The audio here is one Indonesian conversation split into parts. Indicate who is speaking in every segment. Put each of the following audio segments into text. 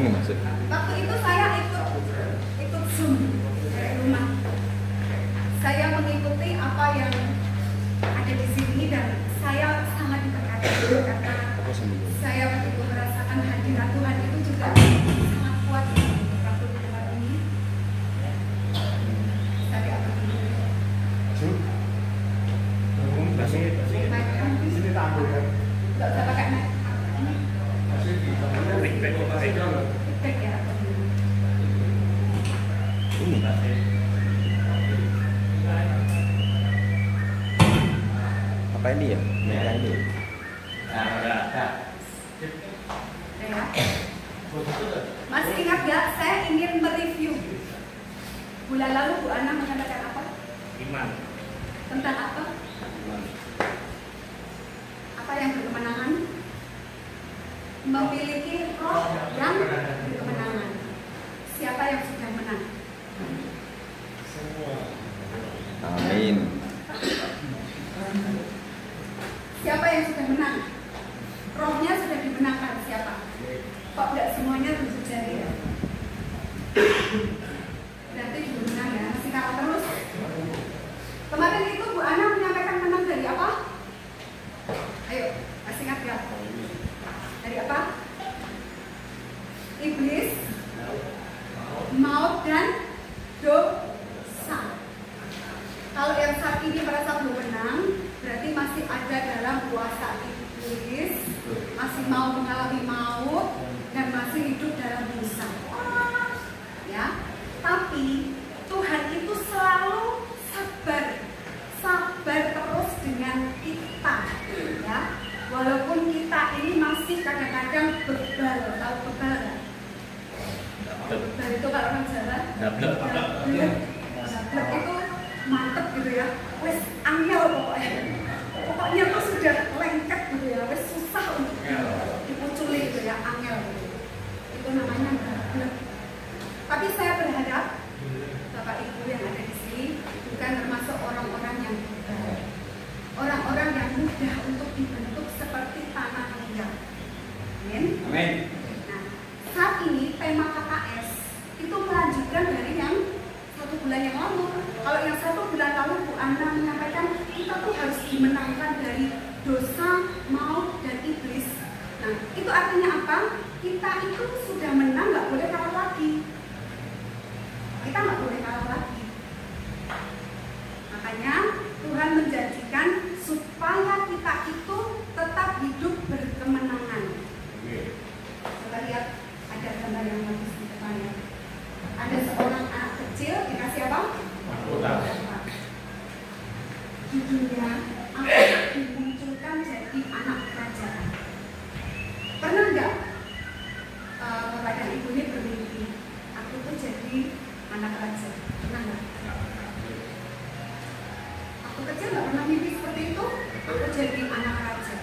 Speaker 1: Nyambung ya maksud?
Speaker 2: Waktu itu saya ikut Zoom dari rumah. Saya mengikuti apa yang ada di sini dan saya sangat diberkati karena saya begitu merasakan hadirat Tuhan itu juga sangat kuat waktu di tempat ini. Tadi apa dulu?
Speaker 3: Sini tak ambil kan?
Speaker 2: Nggak usah pakai mic.
Speaker 3: Feedback
Speaker 2: Ya.
Speaker 1: Ini apa ini ya? Merah ini.
Speaker 2: Ya. Masih ingat gak? Saya ingin mereview. Bulan lalu Bu Ana mengatakan apa?
Speaker 3: Iman.
Speaker 2: Tentang apa? Apa yang berkemenangan? Memiliki roh yang berkemenangan. Siapa yang sudah menang?
Speaker 1: Amin.
Speaker 2: Siapa yang sudah menang? Rohnya sudah dimenangkan siapa? Kok tidak semuanya tunjuk jari ya? Berarti belum menang ya, masih kalah terus. Kemarin itu Bu Ana menyampaikan menang dari apa? Ayo, masih ingat ya? Dari apa? Iblis, maut dan dosa. Kalau yang saat ini merasa belum menang, berarti masih ada dalam kuasa iblis, masih mau mengalami maut dan masih hidup dalam dosa. Ya, tapi Tuhan itu selalu sabar terus dengan kita, ya. Walaupun kita ini masih kadang-kadang bebal, tahu bebal nggak? Bebal itu kalau orang Jawa, Dablek itu mantep gitu ya, wes angel pokoknya tuh sudah lengket gitu ya, wes susah untuk dimunculi gitu ya, angel gitu. Itu namanya dablek. Tapi saya berharap Bapak Ibu yang ada di sini bukan termasuk orang-orang yang bebal, orang-orang yang mudah untuk dibentuk seperti tanah liat. Amin.
Speaker 3: Amin.
Speaker 2: Nah, saat ini tema KKS itu melanjutkan dari yang 1 bulan yang lalu. Kalau yang 1 bulan lalu Bu Ana menyampaikan kita tuh harus dimenangkan dari dosa, maut, dan iblis. Nah, itu artinya apa? Kita itu sudah menang, nggak boleh kalah lagi. Kita nggak boleh kalah lagi. Makanya Tuhan menjanjikan supaya kita itu tetap hidup berkemenangan. Coba lihat, ada gambar yang bagus di depannya. Ada seorang anak kecil dikasih apa? Judulnya akan dimunculkan jadi anak kerajaan. Pernah nggak Bapak dan Ibu ini bermimpi aku tuh jadi anak raja? Pernah nggak? Aku kecil nggak pernah mimpi seperti itu. Aku jadi anak raja.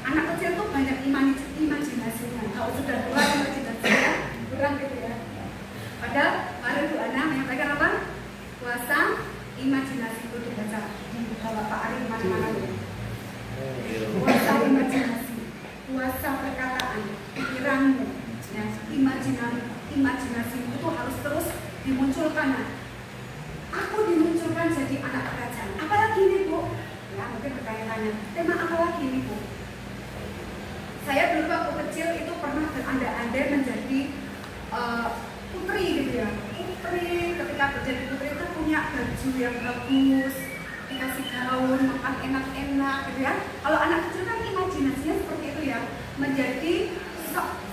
Speaker 2: Anak kecil tuh banyak imajinasinya. Kalau sudah tua imajinasinya kurang gitu ya. Padahal kemarin Bu Ana menyampaikan apa? Kuasa imajinasi itu dibaca di bawah Pak Ari mana-mana. Kuasa imajinasi, kuasa perkataan, pikiranmu, ya, imajinasi itu harus terus dimunculkan. Nah, aku dimunculkan jadi anak kerajaan. Apalagi nih Bu? Ya mungkin bertanya-tanya. Tema apa lagi nih Bu? Saya dulu waktu kecil itu pernah berandai-andai menjadi putri gitu ya. Putri ketika menjadi putri itu punya baju yang bagus, dikasih gaun, makan enak-enak gitu ya. Kalau anak kecil kan imajinasinya seperti itu ya, menjadi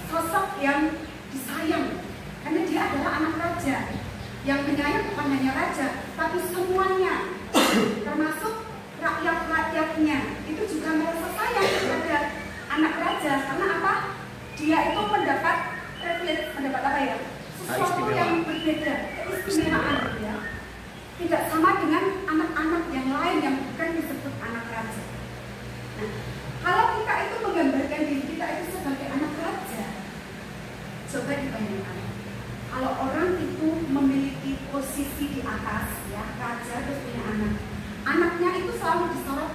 Speaker 2: sosok yang disayang karena dia adalah anak raja. Yang menyayang bukan hanya raja, tapi semuanya, termasuk rakyat-rakyatnya itu juga merasa sayang kepada anak raja. Karena apa? Dia itu mendapat privilege, mendapat apa ya? Sesuatu yang berbeda, keistimewaan gitu ya. Tidak sama dengan anak-anak yang lain yang bukan disebut anak raja. Nah, kalau kita itu menggambarkan diri kita itu sebagai anak raja, coba dibayangkan. Kalau orang itu memiliki posisi di atas, ya raja terus punya anak, anaknya itu selalu disorot,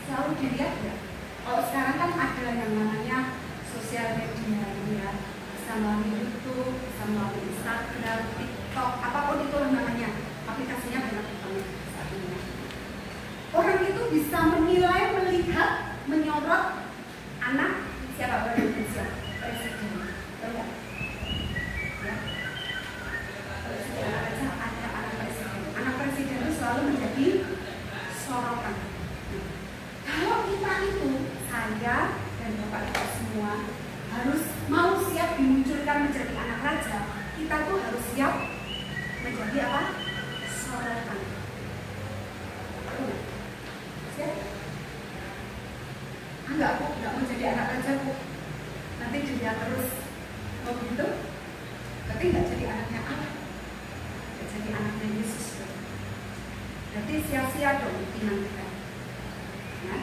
Speaker 2: selalu dilihat ya. Kalau sekarang melalui YouTube, bisa melalui Instagram, TikTok, apapun itu namanya. Aplikasinya banyak banget saat ini. Orang itu bisa menilai, melihat, menyorot anak siapa orang Indonesia, presiden. Tahu nggak? Ya. Presiden ada anak presiden. Anak presiden itu selalu menjadi sorotan. Kalau kita itu, saya dan bapak ibu semua harus mau siap dimunculkan menjadi anak raja, kita tuh harus siap menjadi apa? Sorotan. Siap? Enggak bu, enggak mau jadi anak raja bu. Nanti dia terus mau begitu, tapi enggak jadi anaknya Allah, enggak jadi anaknya Yesus. Berarti sia-sia dong iman kita. Ya.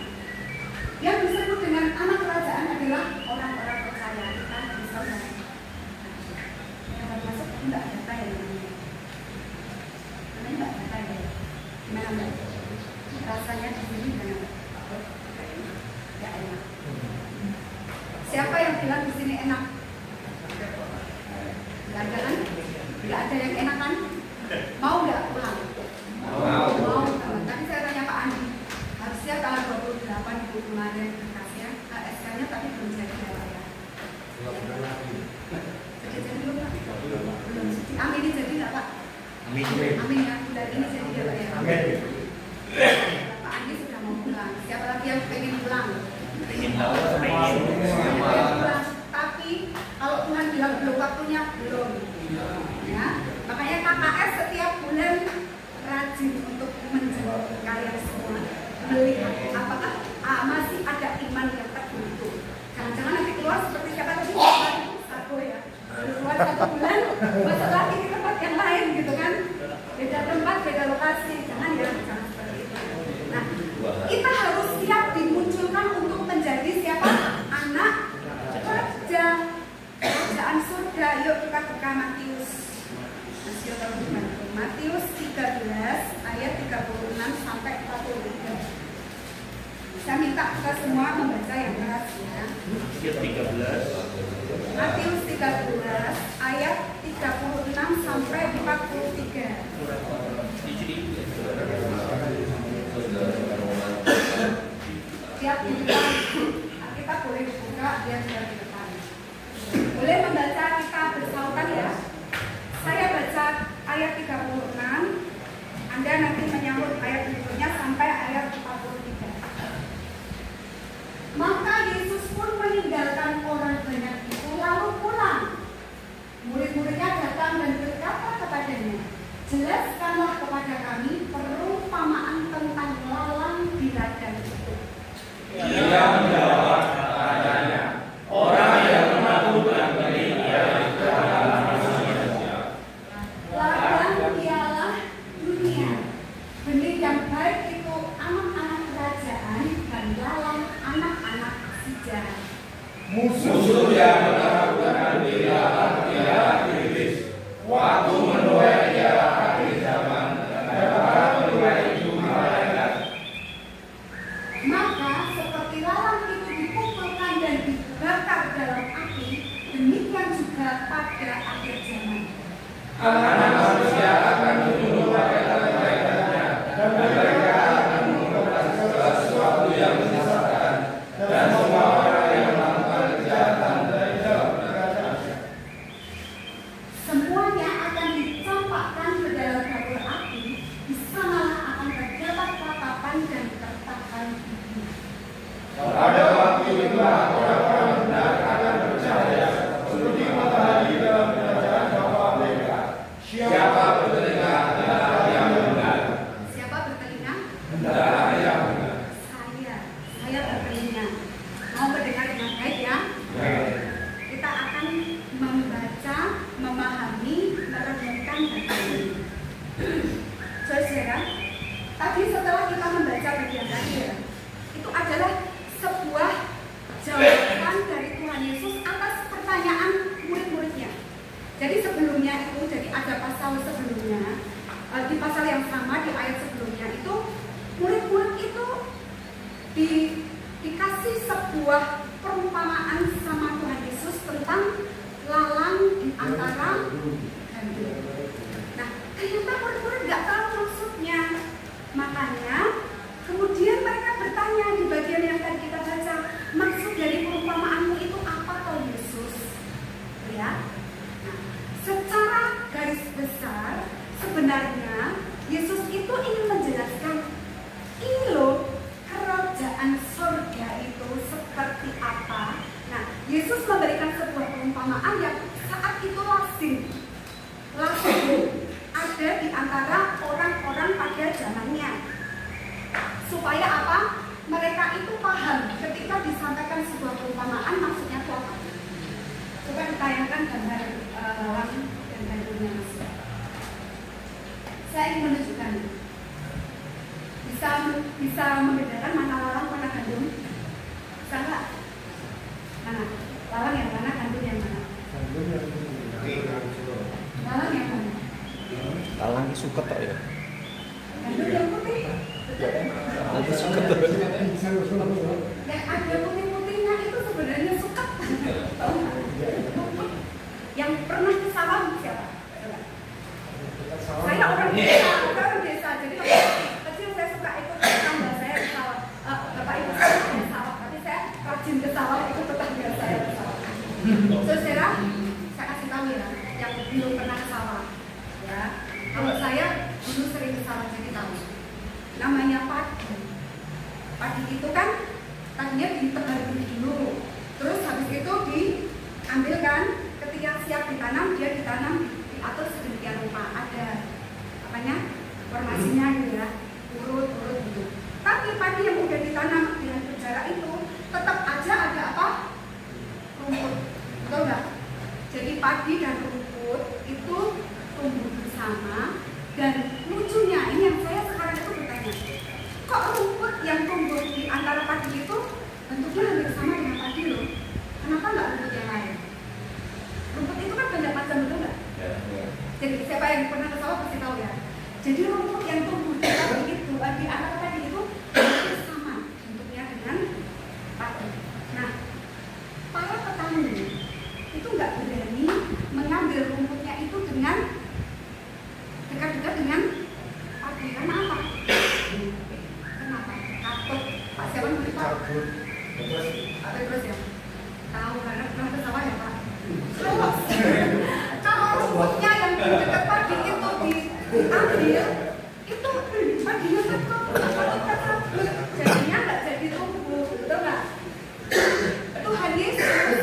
Speaker 2: Yang disebut dengan anak kerajaan adalah orang-orang percaya kita bisa yang termasuk enggak data ya namanya. Namanya enggak data ya. Gimana mbak? Rasanya di sini gimana? Enggak enak. Siapa yang bilang di sini enak? Enggak ada kan? Enggak ada yang enak kan? Mau nggak pulang? Mau. Tadi saya tanya Pak Andi, harusnya tanggal 28 Ibu kemarin berkasnya, SK-nya tapi belum jadi ya. Jadi belum Pak? Belum. Amin ini jadi nggak Pak? Amin ya, bulan ini jadi ya Pak ya. Amin. Pak Andi sudah mau pulang. Siapa lagi yang pengen pulang? Pengen pulang. Tapi kalau Tuhan bilang belum waktunya, belum. Ya, makanya KKS setiap bulan rajin untuk menjawab kalian semua, melihat apakah masih ada iman yang teguh itu. Jangan-jangan nanti keluar seperti siapa tadi? Satu ya. Keluar 1 bulan, masuk lagi di tempat yang lain gitu kan? Beda tempat, beda lokasi. Jangan ya, jangan seperti itu. Nah, kita harus siap dimunculkan untuk menjadi siapa? Anak raja, kerajaan surga. Yuk kita buka Matius 13 ayat 36 sampai 43. Saya minta kita semua membaca yang keras ya. Matius 13 ayat 36 sampai 43. Siap dibuka. Kita boleh dibuka biar sudah di depan. Boleh membaca, kita bersautan ya. Saya baca ayat 36, Anda nanti menyambut ayat berikutnya sampai ayat 43. Maka Yesus pun meninggalkan orang banyak itu lalu pulang. Murid-muridnya datang dan berkata kepadanya, jelaskanlah kepada kami perumpamaan tentang lalang di ladang itu.
Speaker 3: Dia menjawab katanya, orang yang melakukan miliknya
Speaker 2: ladang ialah dunia. Benih yang baik itu anak-anak kerajaan dan lalang anak-anak si jahat.
Speaker 3: musuh yang melakukan ialah iblis. Waktu menuai ialah akhir zaman dan dapat menuai juga malaikat.
Speaker 2: Maka seperti lalang itu dikumpulkan dan dibakar dalam api, demikian juga pada akhir zaman.
Speaker 3: Anak manusia akan dibunuh pakai malaikatnya, dan mereka akan melakukan segala sesuatu yang menyesatkan, dan semua orang yang melakukan kejahatan dari dalam neraka.
Speaker 2: Semuanya akan dicampakkan ke dalam dapur api, di sanalah akan terdapat ratapan dan kertakan gigi.
Speaker 3: Pada waktu itulah orang-orang benar akan bercahaya seperti matahari dalam kerajaan Bapa mereka. Siapa bertelinga hendaklah yang benar.
Speaker 2: Siapa bertelinga?
Speaker 3: Hendaklah yang benar.
Speaker 2: Saya bertelinga. Mau mendengar dengan baik ya? Kita akan membaca, memahami, merenungkan dan ini. Saudara, tadi setelah kita membaca bagian tadi ya, itu adalah sebuah jawaban dari Tuhan Yesus atas pertanyaan murid-muridnya. Jadi sebelumnya itu, jadi ada pasal sebelumnya, di pasal yang sama di ayat sebelumnya itu, murid-murid itu dikasih sebuah perumpamaan sama Tuhan Yesus tentang lalang antara gandum. Nah, ternyata murid-murid nggak tahu maksudnya. Makanya kemudian mereka bertanya di bagian yang tadi kita baca, maksud dari perumpamaanmu itu apa toh Yesus? Ya. Nah, secara garis besar sebenarnya Yesus itu ingin menjelaskan ini loh kerajaan surga itu seperti apa. Nah, Yesus memberikan sebuah perumpamaan yang saat itu lazim ada di antara orang-orang pada zamannya. Supaya apa? Mereka itu paham ketika disampaikan sebuah perumpamaan maksudnya itu apa. Coba ditayangkan gambar lalang dan gandumnya masuk. Saya ingin menunjukkan bisa membedakan mana lalang mana gandum. Bisa nggak? Mana? Lalang yang mana, gandum yang mana? Lalang yang mana?
Speaker 1: Lalang suket tok ya.
Speaker 2: Gandum yang putih.
Speaker 1: Nanti suket tok.
Speaker 2: Yang ada putih-putihnya itu sebenarnya suket. Tahu nggak? Yang pernah ke sawah siapa? Saya orang desa, jadi kecil saya suka ikut tetangga saya ke sawah. Bapak ibu saya ke sawah, tapi saya rajin ke sawah ikut tetangga saya ke sawah. Saudara, saya kasih tahu ya, yang belum pernah ke sawah, ya. Kalau saya dulu sering ke sawah jadi tahu. Namanya padi. Padi itu kan tadinya ditebar dulu, terus habis itu diambilkan. Ketika siap ditanam, dia ditanam diatur sedemikian rupa, ada apanya formasinya gitu ya, urut gitu. Tapi padi yang udah ditanam dengan berjarak itu tetap aja ada apa? Rumput, betul nggak? Jadi padi dan rumput itu tumbuh bersama. Dan lucunya ini yang saya sekarang itu bertanya, kok rumput yang tumbuh di antara padi itu bentuknya hampir sama dengan padi loh? Kenapa nggak rumput yang lain? Rumput itu kan banyak macam, betul nggak? Jadi siapa yang pernah ke sawah pasti tahu ya. Jadi rumput yang tumbuh di padi itu, di antara padi itu hampir sama bentuknya dengan padi. Nah, para petani itu nggak berani mengambil rumputnya itu dengan dekat-dekat dengan padi. Karena apa? Kenapa? Takut. Pak siapa yang Pak? Terus ya. Tahu karena pernah ke sawah ya Pak. Kalau rumputnya yang di dekat padi itu diambil, itu padinya takut, jadinya nggak jadi tumbuh, betul nggak? Tuhan Yesus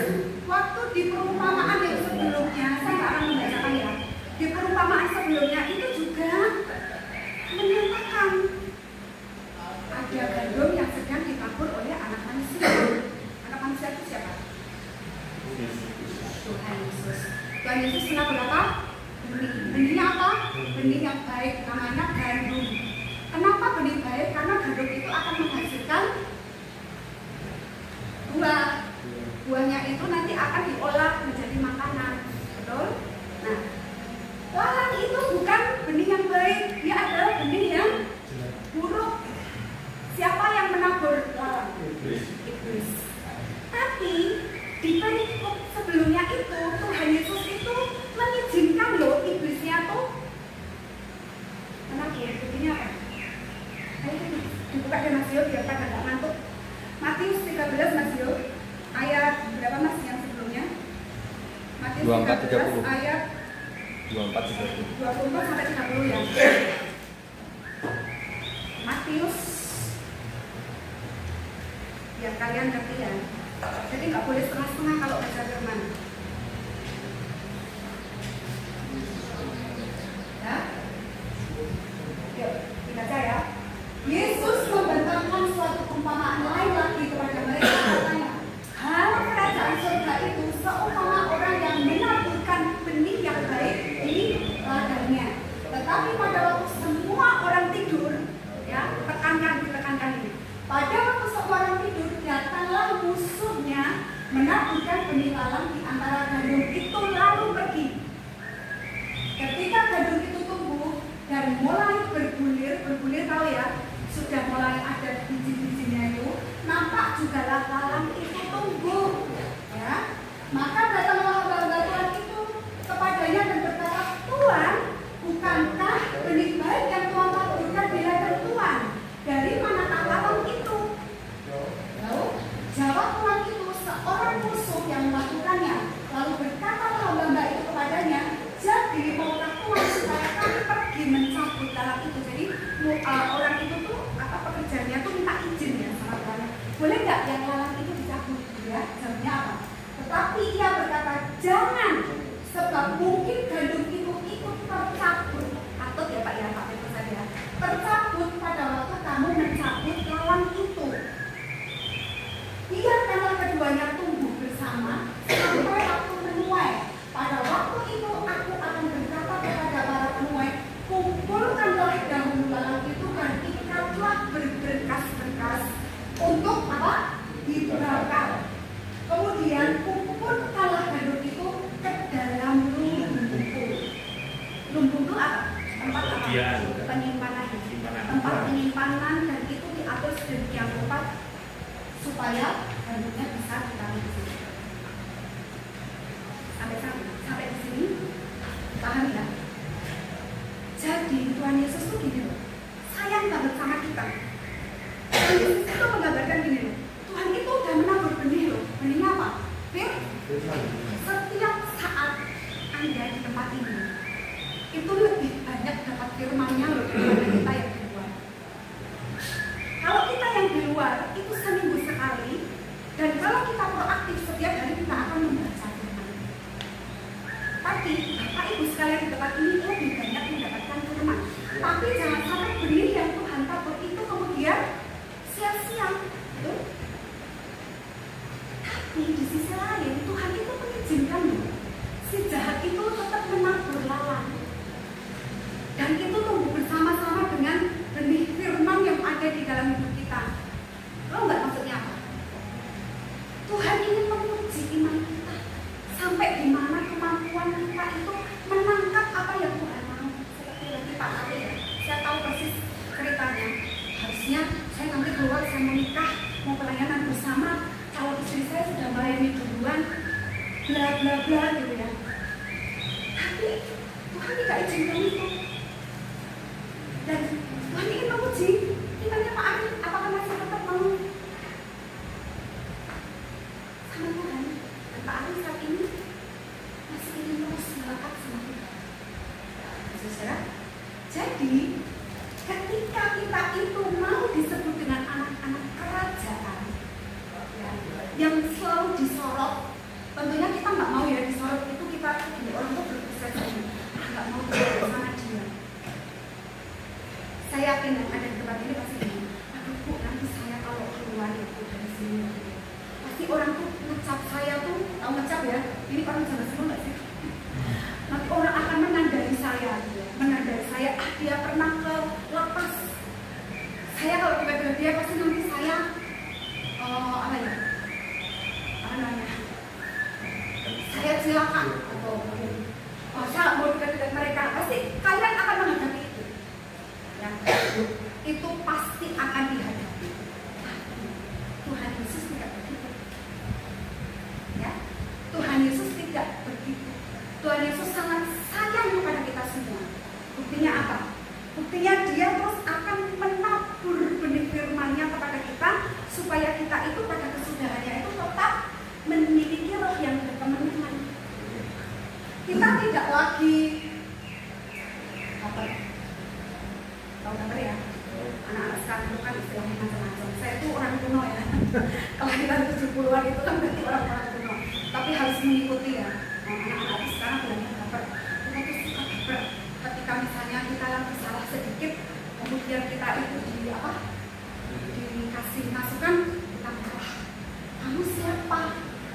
Speaker 2: waktu di perumpamaan yang sebelumnya, saya nggak akan membacakan ya. Di perumpamaan sebelumnya itu juga menyatakan ada gandum yang sedang ditabur oleh anak manusia. Anak manusia itu siapa? Tuhan Yesus. Tuhan Yesus menabur apa? Benih. Benihnya apa? Benih yang baik, namanya gandum. Kenapa benih baik? Karena gandum itu akan menghasilkan buah. Buahnya itu nanti akan diolah menjadi makanan. Betul? Nah, lalang itu bukan benih yang baik, dia adalah benih yang buruk. Siapa yang menabur lalang? Iblis. Tapi di perikop sebelumnya itu Tuhan Yesus itu mengizinkan loh iblisnya tuh menabur. Begini apa? Ayo dibuka deh Mas Yo biar pada nggak ngantuk. Matius 13 Mas Yo, ayat berapa Mas yang sebelumnya? Matius 13 ayat 24 sampai 30 ya. Matius, biar kalian ngerti ya. Jadi nggak boleh setengah-setengah kalau baca firman. Ya, yuk dibaca ya. Yesus membentangkan suatu perumpamaan lain lagi kepada mereka, katanya, hal kerajaan surga itu seumpama orang yang menaburkan benih yang baik di ladangnya. Tetapi pada waktu semua orang tidur, ya ditekankan ini. Pada waktu semua orang tidur, datanglah musuhnya menaburkan benih lalang di antara gandum itu lalu pergi. Ketika gandum itu tumbuh dan mulai bergulir tahu ya, sudah mulai ada biji-bijinya itu, nampak juga lalang itu tumbuh. Ya, maka datanglah hamba-hamba Tuhan itu kepada supaya gandumnya bisa ditaruh di sini. Sampai di sini paham ya? Jadi Tuhan Yesus tuh gini loh, sayang banget sama kita. Tuhan Yesus itu menggambarkan gini loh, Tuhan itu udah menabur benih loh. Benihnya apa? Setiap saat Anda di tempat ini itu lebih banyak dapat firman-Nya loh daripada kita yang di luar. Kalau kita yang di luar itu seminggu sekali, dan kalau kita proaktif setiap hari kita akan membaca firman. Tapi Bapak Ibu sekalian di tempat ini lebih banyak mendapatkan firman. Tapi jangan sampai benih yang Tuhan tabur itu kemudian sia-sia. Tapi di sisi lain Tuhan itu mengizinkan loh, si jahat itu tetap menabur lalang. Dan itu tumbuh bersama-sama dengan benih firman yang ada di dalam hidup kita. Lo nggak maksudnya apa? Tuhan ingin menguji iman kita sampai di mana kemampuan kita itu menangkap apa yang Tuhan mau. Seperti nanti Pak Ari ya, saya tahu persis ceritanya. Harusnya saya nanti keluar, saya menikah, mau pelayanan bersama. Kalau istri saya sudah melayani duluan, bla bla bla gitu ya. Tapi Tuhan tidak izinkan itu. Dan Tuhan ingin menguji imannya Pak Ari, apakah masih tetap mau sama Tuhan? Dan Pak Ari saat ini masih ingin terus melekat sama Tuhan. Saudara, jadi ketika kita itu mau disebut dengan anak-anak kerajaan yang selalu disorot, tentunya kita nggak mau ya disorot. Itu kita orang tuh berproses nggak mau bersama dia. Saya yakin yang ada di tempat ini pasti ini, aduh Bu, nanti saya kalau keluar itu dari sini pasti orang tuh ngecap saya tuh, tahu ngecap ya, ini orang zaman dulu nggak sih? Nanti orang akan menandai saya, dia pernah ke lapas. Saya kalau tiba-tiba dia pasti nanti saya apa ya? Apa namanya? Saya silakan atau saya mau dekat-dekat mereka, pasti kalian akan menghadapi itu. Ya, itu pasti akan dihadapi. Tuhan Yesus tidak begitu. Ya, Tuhan Yesus tidak begitu. Tuhan Yesus sangat sayang kepada kita semua. Buktinya apa? Buktinya dia terus akan menabur benih firman-Nya kepada kita supaya kita itu pada kesudahannya itu tetap memiliki roh yang berkemenangan. Kita tidak lagi apa? Tahu kabar ya? Anak-anak sekarang itu kan istilahnya macam-macam. Saya itu orang kuno ya. Kalau kita 70-an itu kan berarti orang-orang kuno. Tapi harus mengikuti ya. Anak-anak sekarang bilangnya kabar. Kita tuh suka kabar. Ketika misalnya kita lagi salah sedikit, kemudian kita itu dikasih masukan, kita marah. Kamu siapa?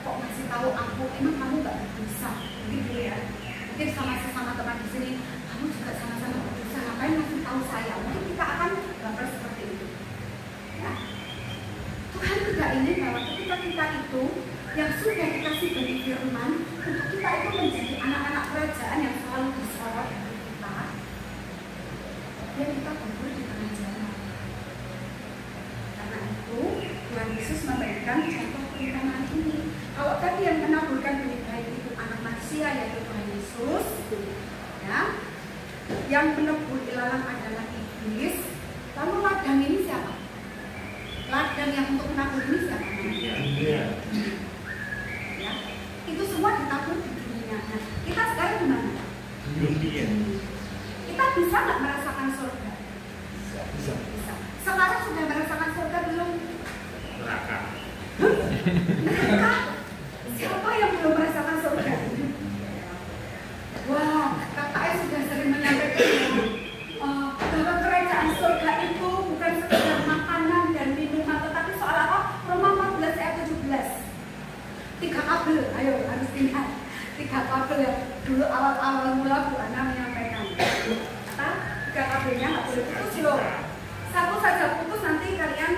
Speaker 2: Kok ngasih tahu aku? Emang kamu nggak bisa? Gitu ya. Mungkin sama sesama teman di sini, kamu juga sama-sama bisa. Ngapain ngasih tahu saya? Mungkin kita akan gambar seperti itu. Ya. Tuhan tidak ingin bahwa ketika kita itu yang sudah dikasih benih firman, untuk kita itu menjadi anak-anak kerajaan yang selalu disorot kita, dan kita kubur di tengah jalan. Karena itu Tuhan Yesus memberikan contoh perumpamaan ini. Kalau tadi yang menaburkan benih baik itu anak manusia yaitu Tuhan Yesus, ya, yang menebur ilalang adalah iblis. Lalu ladang ini siapa? Ladang yang untuk menabur ini siapa? Ya, itu semua ditabur di dunia. Nah, kita sekarang di mana? Dunia. Kita bisa nggak merasakan surga? Bisa. Sekarang sudah merasakan surga belum? Neraka. Neraka. Siapa yang belum merasakan surga? Wah, kakaknya sudah sering menyampaikan bahwa kerajaan surga itu bukan sekedar makanan dan minuman, tetapi soal apa? Roma 14 ayat 17. 3 kabel, ayo harus ingat. 3 kabel yang dulu awal-awal mula Bu Ana menyampaikan. Kata 3 kabelnya nggak boleh putus loh. Satu saja putus nanti kalian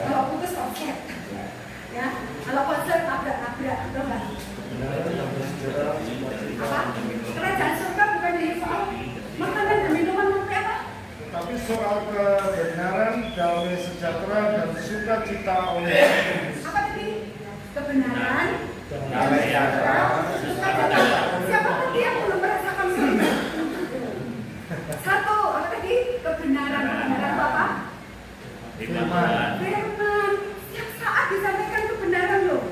Speaker 2: kalau putus konsep. Ya, kalau konsep tabrak-tabrak, betul nggak? Apa? Kerajaan surga bukan dari soal makanan dan minuman, tapi apa?
Speaker 3: Tapi soal kebenaran, damai sejahtera, dan sukacita oleh
Speaker 2: Apa tadi? Kebenaran,
Speaker 3: damai sejahtera,
Speaker 2: sukacita. Siapa tadi yang belum merasakan surga? Satu, apa tadi? Kebenaran. Kebenaran itu apa?
Speaker 3: firman.
Speaker 2: Firman. Setiap saat disampaikan kebenaran loh.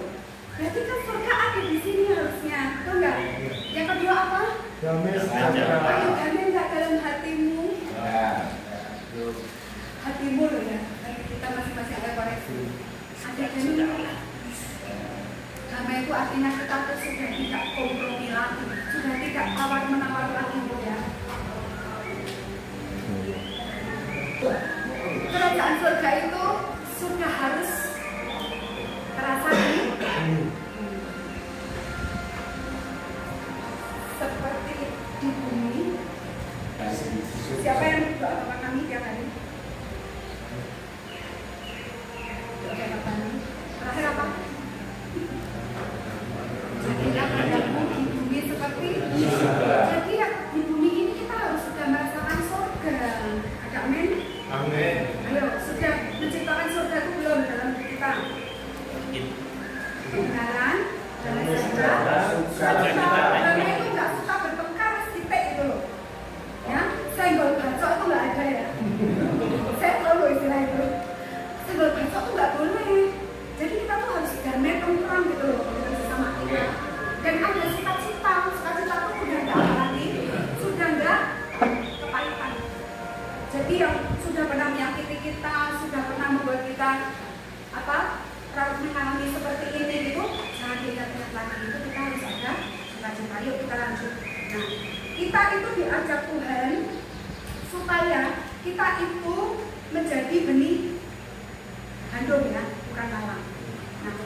Speaker 2: Berarti kan surga ada di sini harusnya, betul nggak? Yang kedua apa?
Speaker 3: Damai sejahtera.
Speaker 2: Ayo damai nggak dalam hatimu? Hatimu loh ya. Kita masing-masing ada koreksi. Ada damai. Damai itu artinya kita tuh sudah tidak kompromi lagi, sudah tidak tawar-menawar lagi loh ya. Kerajaan surga itu sudah harus terasa seperti di bumi. Siapa yang berdoa Bapak kami tiap hari? Doa Bapak kami. Terakhir apa? Jadilah padamu di bumi seperti jadi ya, di bumi ini kita harus sudah merasakan surga. Ada amin?
Speaker 3: Amin.
Speaker 2: Ayo, sudah menciptakan surga itu belum dalam diri kita? Kebenaran, damai sejahtera, sukacita. Damai itu nggak suka bertengkar, titik itu loh. Ya, senggol bacok itu nggak ada ya. Saya tahu loh istilah itu. Senggol bacok itu nggak boleh. Jadi kita tuh harus damai tentram gitu loh dengan sesama kita. Dan ada sukacita, sukacita itu sudah nggak apa lagi, sudah nggak kepahitan. Jadi yang sudah pernah menyakiti kita, sudah pernah membuat kita mengalami seperti ini gitu, jangan diingat-ingat lagi. Itu kita harus ada sukacita. Yuk kita lanjut. Nah, kita itu diajak Tuhan supaya kita itu menjadi benih gandum ya, bukan lalang. Nah,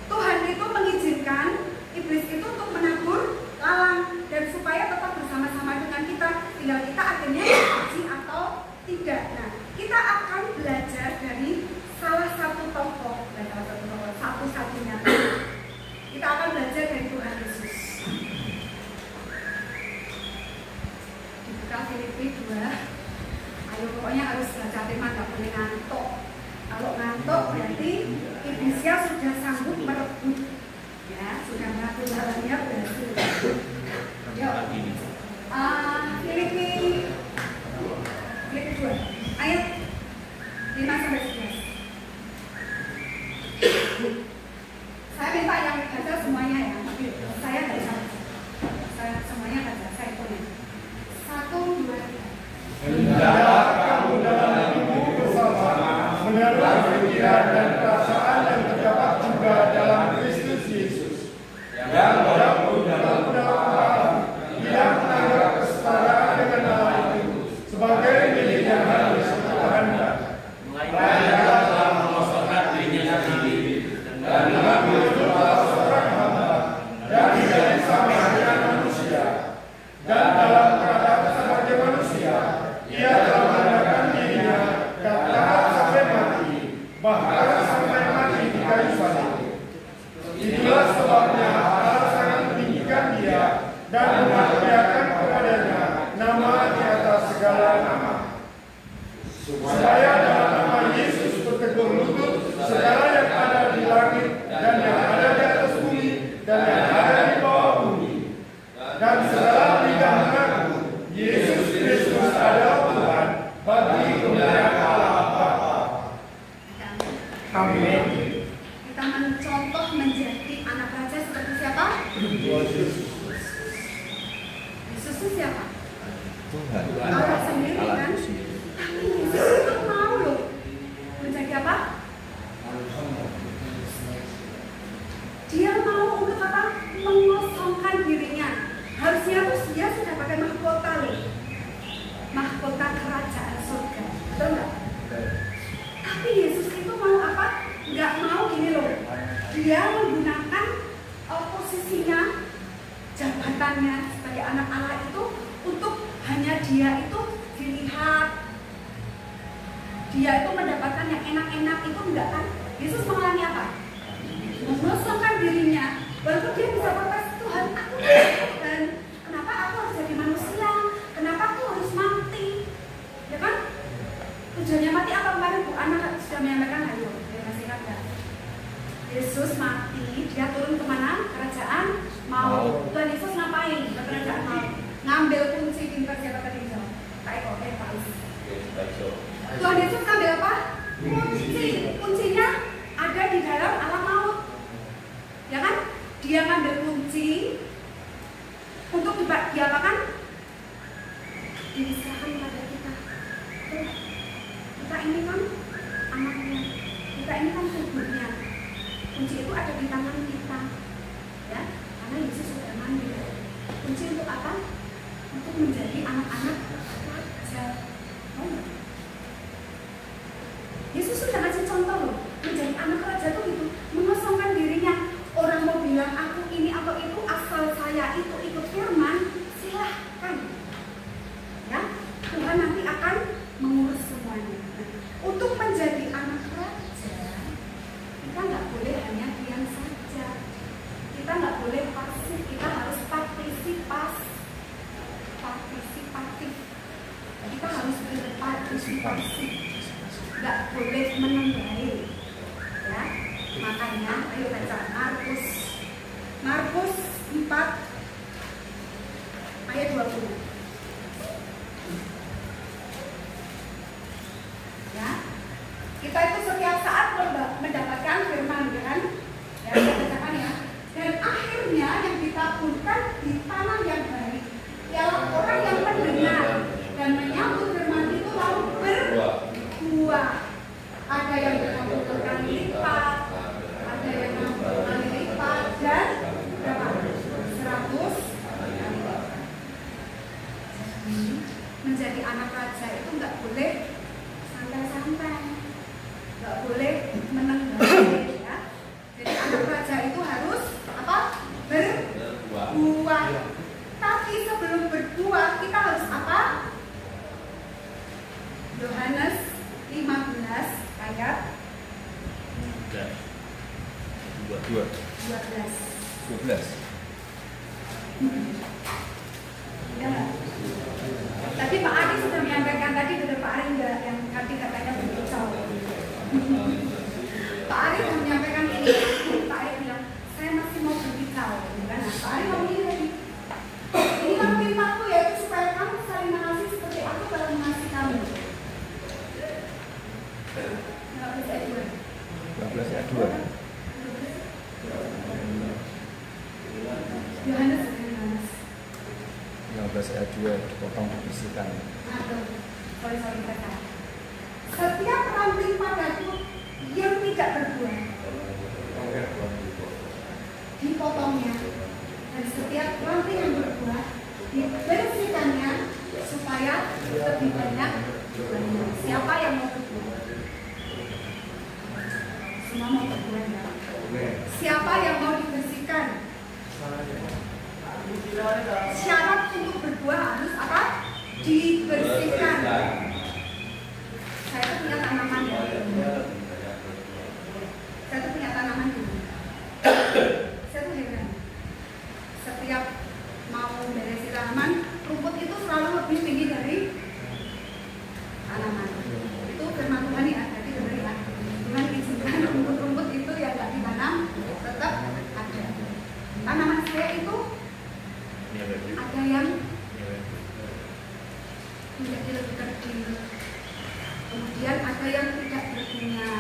Speaker 2: Tuhan itu mengizinkan iblis itu untuk menabur lalang dan supaya tetap bersama-sama dengan kita. Tinggal kita akhirnya haji atau tidak. Nah, kita akan belajar dari salah satu tokoh, satu-satunya. Kita akan belajar dari Tuhan Yesus. Dibuka Filipi 2. Ayo pokoknya harus baca firman, nggak boleh ngantuk. Kalau ngantuk berarti iblisnya sudah sanggup merebut. Ya, sudah mengatur jalannya berhasil. Yuk. Filipi 2 ayat 5-11. Saya minta yang baca semuanya ya, tapi saya nggak bisa baca. Saya semuanya baca, saya punya. 1, 2, 3.
Speaker 3: Hendaklah kamu dalam hidup bersama menaruh pikiran dan perasaan yang terdapat juga dalam Kristus Yesus, yang walaupun dalam Allah tidak menganggap kesetaraan dengan Allah itu sebagai milik yang harus dipertahankan, melainkan telah mengosongkan dirinya sendiri dan mengambil doa seorang hamba dan menjadi sama dengan manusia, dan dalam keadaan sebagai manusia ia telah merendahkan dirinya dan taat sampai mati, bahkan sampai mati di kayu salib. Itulah sebabnya Allah sangat meninggikan dia dan mengaruniakan kepadanya nama di atas segala nama, supaya dalam nama Yesus bertegur lutut segala yang ada di langit dan yang ada di atas bumi dan yang ada di bawah bumi, dan segala lidah mengaku Yesus Kristus adalah Tuhan bagi kemuliaan Allah Bapa. Amin.
Speaker 2: Kita mencontoh menjadi anak raja seperti siapa? Yesus itu siapa?
Speaker 1: Tuhan.
Speaker 2: Allah sendiri kan?
Speaker 1: Allah sendiri.
Speaker 2: Tapi Yesus itu mau loh menjadi apa? Dia mau untuk apa? Mengosongkan dirinya. Harusnya tuh dia sudah pakai mahkota loh, mahkota kerajaan surga, betul nggak? Tapi Yesus itu mau apa? Nggak mau gini loh. Dia menggunakan posisinya, jabatannya sebagai anak Allah itu untuk hanya dia itu dilihat, dia itu mendapatkan yang enak-enak itu enggak kan? Yesus mengalami apa? Mengosongkan dirinya. Walaupun dia bisa protes, Tuhan, aku Tuhan, kenapa aku harus jadi manusia? Kenapa aku harus mati? Ya kan? Tujuannya mati apa kemarin Bu Ana sudah menyampaikan, ayo, masih ingat nggak? Yesus mati, dia turun kemana? Kerajaan maut. Tuhan Yesus ngapain? Ke kerajaan maut. Ngambil kunci pintar siapa tadi jawab? Pak Eko, Pak Is. Tuhan Yesus ngambil apa? Kunci. Kuncinya ada di dalam alam maut. Ya kan? Dia ngambil kunci untuk diapakan? Diserahkan kepada kita. Kita ini kan anaknya. Kita ini kan tubuhnya. Kunci itu ada di tangan kita, ya, karena Yesus sudah mandiri. Kunci untuk apa? Untuk menjadi anak-anak raja. Yesus sudah kasih contoh loh, menjadi anak raja itu gitu, mengosongkan dirinya. Orang mau bilang aku ini atau itu, asal saya itu ikut firman, silahkan. Ya, Tuhan nanti akan mengurus semuanya. Untuk menjadi anak raja, kita nggak boleh hanya diam saja. Kita nggak boleh pasif. Kita harus partisipatif. Kita harus berpartisipasi. Nggak boleh menendai. Ya, makanya ayo baca Markus 4 ayat 20. Ya, kita itu setiap saat mendapatkan firman, kan? Ya, kita bacakan ya. Dan akhirnya yang ditaburkan di tanah yang baik ialah orang yang mendengar dan menyambut firman itu lalu berbuah. Ada yang bertabur berkali lipat, ada yang berkali lipat, dan berapa? 100 kali lipat. Menjadi anak raja itu nggak boleh santai-santai, nggak boleh menenggak, ya. Jadi anak raja itu harus apa? Berbuah. Tapi sebelum berbuah kita harus apa? Yohanes 15 ayat
Speaker 1: 12.
Speaker 2: Ya. Tadi Pak Ari sudah menyampaikan tadi dari Pak Ari enggak yang tadi katanya berkicau. Pak Ari sudah menyampaikan ini. Pak Ari bilang saya masih mau berkicau. Nah, Pak Ari mau ini lagi. Ini kan firman-Ku yaitu supaya kamu saling mengasihi seperti aku telah mengasihi kamu. 15 ayat 2.
Speaker 1: 12 ayat 2.
Speaker 2: Yohanes
Speaker 1: 15 ayat 2 dipotong dibersihkan.
Speaker 2: Sorry kata. Setiap ranting padaku yang tidak berbuah dipotongnya, dan setiap ranting yang berbuah dibersihkannya supaya lebih banyak berbuah. Siapa yang mau berbuah? Semua mau berbuah ya? Siapa yang mau dibersihkan? Syarat untuk berbuah harus apa? Dibersihkan. Saya tuh punya tanaman ya. Saya tuh punya tanaman dulu. Saya tuh heran. Setiap mau beresin tanaman, rumput itu selalu lebih tinggi dari tanaman. Itu firman Tuhan ya. Jadi benar ya. Tuhan izinkan rumput-rumput itu yang nggak ditanam tetap ada. Tanaman saya itu ada yang menjadi lebih kecil, kemudian ada yang tidak berbunga.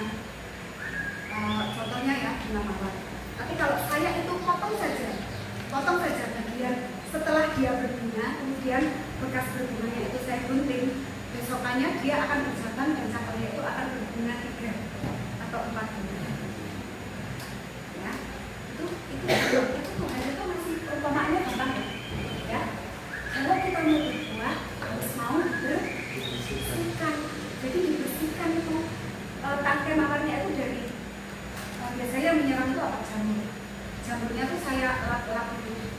Speaker 2: Contohnya ya bunga mawar. Tapi kalau saya itu potong saja bagian setelah dia berbunga, kemudian bekas berbunganya itu saya gunting. Besokannya dia akan bercabang dan cabangnya itu akan berbunga 3 atau 4 bunga. Ya, itu Tuhan itu masih perumpamaannya gampang ya. Ya, kalau kita mau berbuah harus mau dibersihkan. Jadi dibersihkan itu tangkai mawarnya itu dari biasanya menyerang itu apa? Jamurnya tuh saya lap-lap itu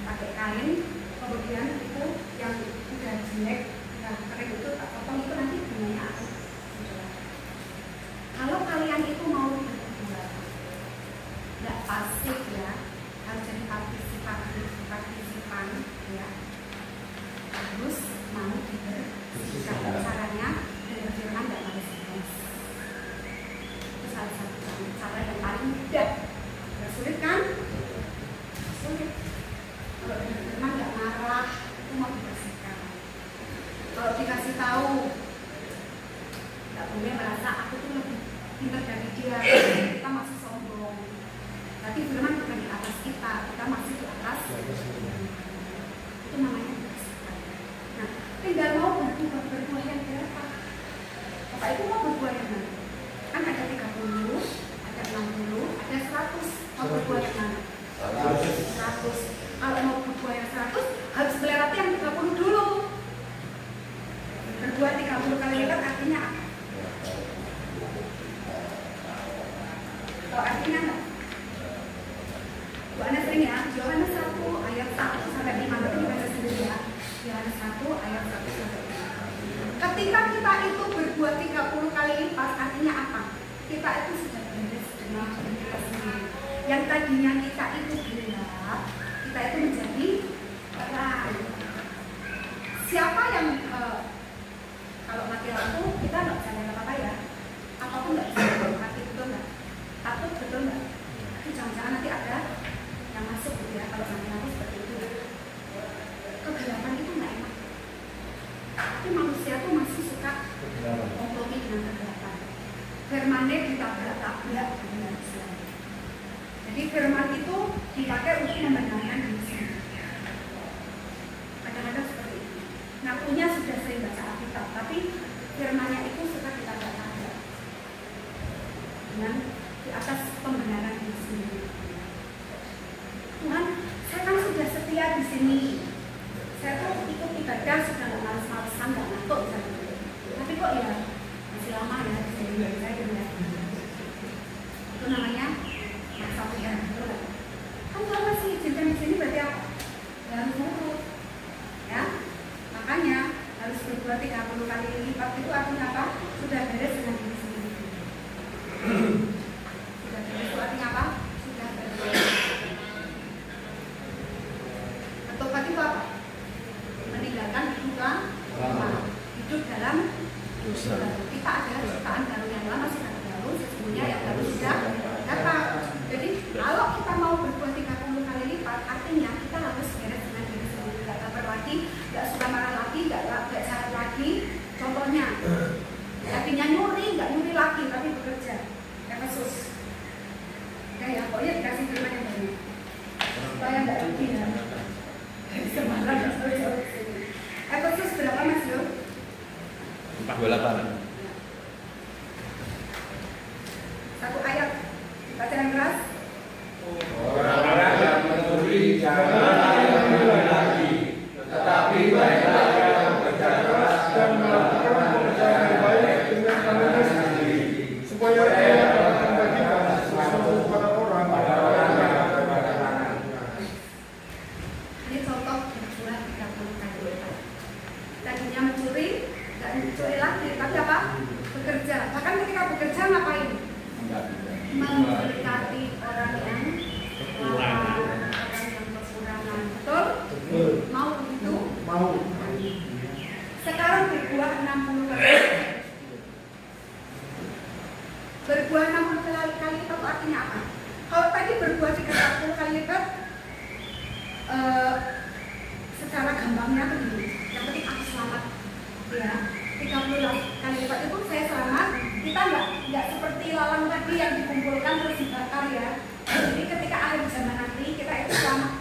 Speaker 2: pakai kain, kemudian itu yang udah jelek, kering itu tak potong, itu nanti bunganya akan. Kalau kalian itu mau berbuah, nggak pasif ya. Bapak Ibu mau berbuat yang mana? Kan ada 30, ada 60, ada 100. Mau berbuat yang mana? 100. Kalau mau berbuat yang 100 harus melewati yang 30 dulu. Berbuat 30 kali lipat artinya apa? Tahu artinya enggak? Bu Ana sering ya, Yohanes 1 ayat 1 sampai 5, nanti dibaca sendiri ya. Yohanes 1 ayat 1 sampai 5. Ketika kita itu berbuat 30 kali lipat artinya apa? Kita itu sudah beres dengan kita sendiri. Yang tadinya kita itu gelap, kita itu menjadi terang. Siapa yang kalau mati lampu kita nggak bisa lihat apa-apa ya, apapun nggak bisa mati, betul nggak? Takut betul nggak? Tapi jangan-jangan nanti ada yang masuk gitu ya, kalau mati lampu seperti itu ya. Kegelapan itu nggak enak. Tapi manusia tuh masih suka kompromi dengan kegelapan. Firman-nya ditabrak-tabrak dengan Islam. Jadi firman itu dipakai untuk membenarkan diri sendiri. Kadang-kadang seperti itu. Ngakunya sudah sering baca Alkitab, tapi firman-nya itu suka ditabrak-tabrak dengan di atas pembenaran diri sendiri. Tuhan, saya kan sudah setia di sini. Saya tuh ikut ibadah sudah nggak males-malesan, nggak ngantuk misalnya. Tapi kok ya masih lama ya di sini saya ya. Itu namanya masa Tuhan, betul nggak? Kan kalau masih izinkan di sini berarti apa? Ya nurut, ya. Makanya harus berbuat 30 kali lipat itu artinya apa? Sudah beres dengan diri sendiri. Sudah beres itu artinya apa? Sudah beres. Atau itu apa? Meninggalkan hidup lama, hidup dalam dosa. Kita ada ciptaan baru yang lama sudah baru, sesungguhnya yang baru sudah datang. Jadi kalau kita mau berbuat 30 kali lipat, artinya kita harus beres dengan diri sendiri, nggak baper lagi, nggak suka marah lagi, nggak jahat lagi. Contohnya, tadinya nyuri, nggak nyuri lagi, tapi bekerja. Efesus. Ya, pokoknya dikasih firman yang banyak supaya nggak rugi ya. Semarang Efesus berapa Mas Yo?
Speaker 1: 48.
Speaker 2: Satu ayat. Baca yang keras.
Speaker 3: Orang-orang yang mencuri jangan yang mencuri lagi, tetapi baiklah yang bekerja keras dan melakukan pekerjaan yang baik dengan tangannya sendiri, supaya ia dapat membagikan sesuatu kepada orang yang ada pada tangan.
Speaker 2: Ini contoh berbuat 30 kali lipat. Tadinya mencuri, nggak mencuri lagi, tapi apa? Bekerja. Bahkan ketika bekerja ngapain? Memberkati orang yang lapar, orang yang kekurangan. Betul? Mau begitu?
Speaker 3: Mau.
Speaker 2: Sekarang berbuah 60 kali. Berbuah 60 kali lipat itu artinya apa? Kalau tadi berbuah 30 kali lipat, secara gampangnya begini. Yang penting aku selamat, ya. 30 kali lipat itu saya selamat. Kita nggak seperti lalang tadi yang dikumpulkan terus dibakar ya. Jadi ketika akhir zaman nanti kita itu selamat.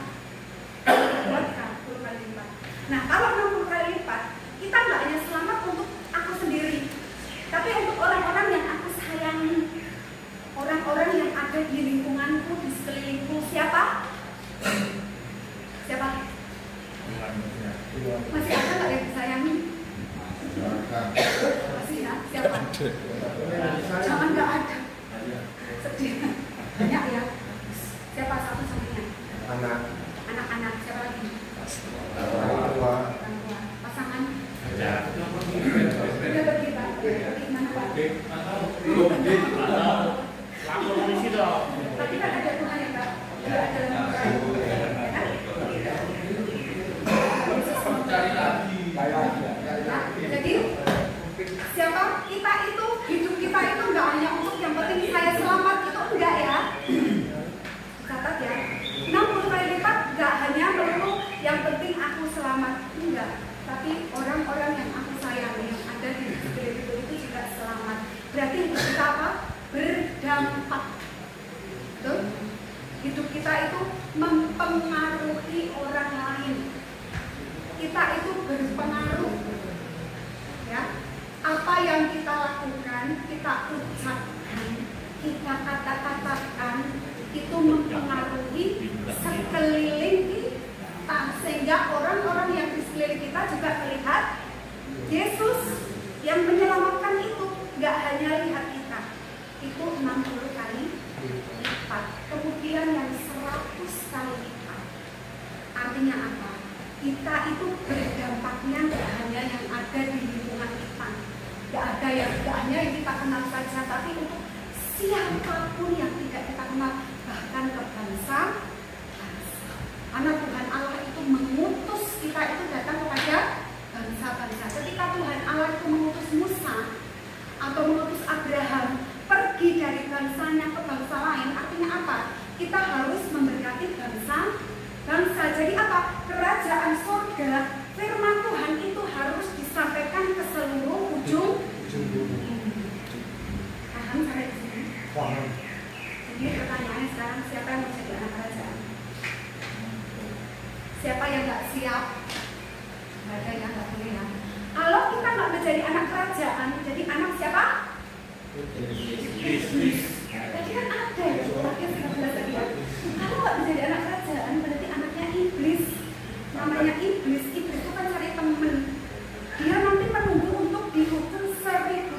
Speaker 2: Buat 30 kali lipat. Nah kalau 60 kali lipat, kita nggak hanya selamat untuk aku sendiri, tapi untuk orang-orang yang aku sayangi, orang-orang yang ada di lingkunganku, di sekelilingku. Siapa? Siapa? Masih ada nggak yang disayangi? Masih ya? Siapa? Jangan nggak ada. Sedih. Banyak ya. Siapa satu satunya? Anak-anak. Siapa lagi? Orang tua. Pasangan. Udah pergi Pak. Pergi mana Pak?
Speaker 3: Lapor polisi dong.
Speaker 2: Tapi kan ada Tuhan ya Pak. Tidak ada yang jadi siapa kita itu, hidup kita itu nggak hanya untuk yang penting saya selamat, itu enggak ya. Catat ya, 60 kali lipat nggak hanya melulu yang penting aku selamat, enggak. Tapi orang-orang yang aku sayangi, yang ada di sekelilingku itu juga selamat. Berarti hidup kita apa? Berdampak. Betul? Hidup kita itu mempengaruhi orang lain. Kita itu berpengaruh, ya. Apa yang kita lakukan lakukan, kita ucapkan, kita kata-katakan, itu mempengaruhi sekeliling kita, sehingga orang-orang yang di sekeliling kita juga melihat Yesus yang menyelamatkan itu. Gak hanya lihat kita, itu 60 kali lipat, kemudian yang 100 kali lipat. Artinya apa? Kita itu berdampaknya gak hanya yang ada di lingkungan kita, gak hanya yang kita kenal saja, tapi untuk siapapun yang tidak kita kenal, bahkan ke bangsa. Anak Tuhan Allah itu mengutus kita itu datang kepada bangsa-bangsa. Ketika Tuhan Allah itu mengutus Musa atau mengutus Abraham pergi dari bangsanya ke bangsa lain, artinya apa? Kita harus memberkati bangsa. Jadi apa? Kerajaan surga, firman Tuhan itu harus disampaikan ke seluruh ujung bumi. Paham sampai di sini?
Speaker 3: Paham.
Speaker 2: Jadi pertanyaannya sekarang, siapa yang mau jadi anak kerajaan? Siapa yang nggak siap? Nggak ada yang nggak boleh ya. Kalau kita nggak menjadi anak kerajaan, jadi anak siapa? Iblis. Jadi kan ada ya, Matius 13 tadi ya. Kalau nggak menjadi anak kerajaan, berarti anaknya iblis. Namanya iblis itu kan cari temen. Dia nanti menunggu untuk dihukum 1000 tahun.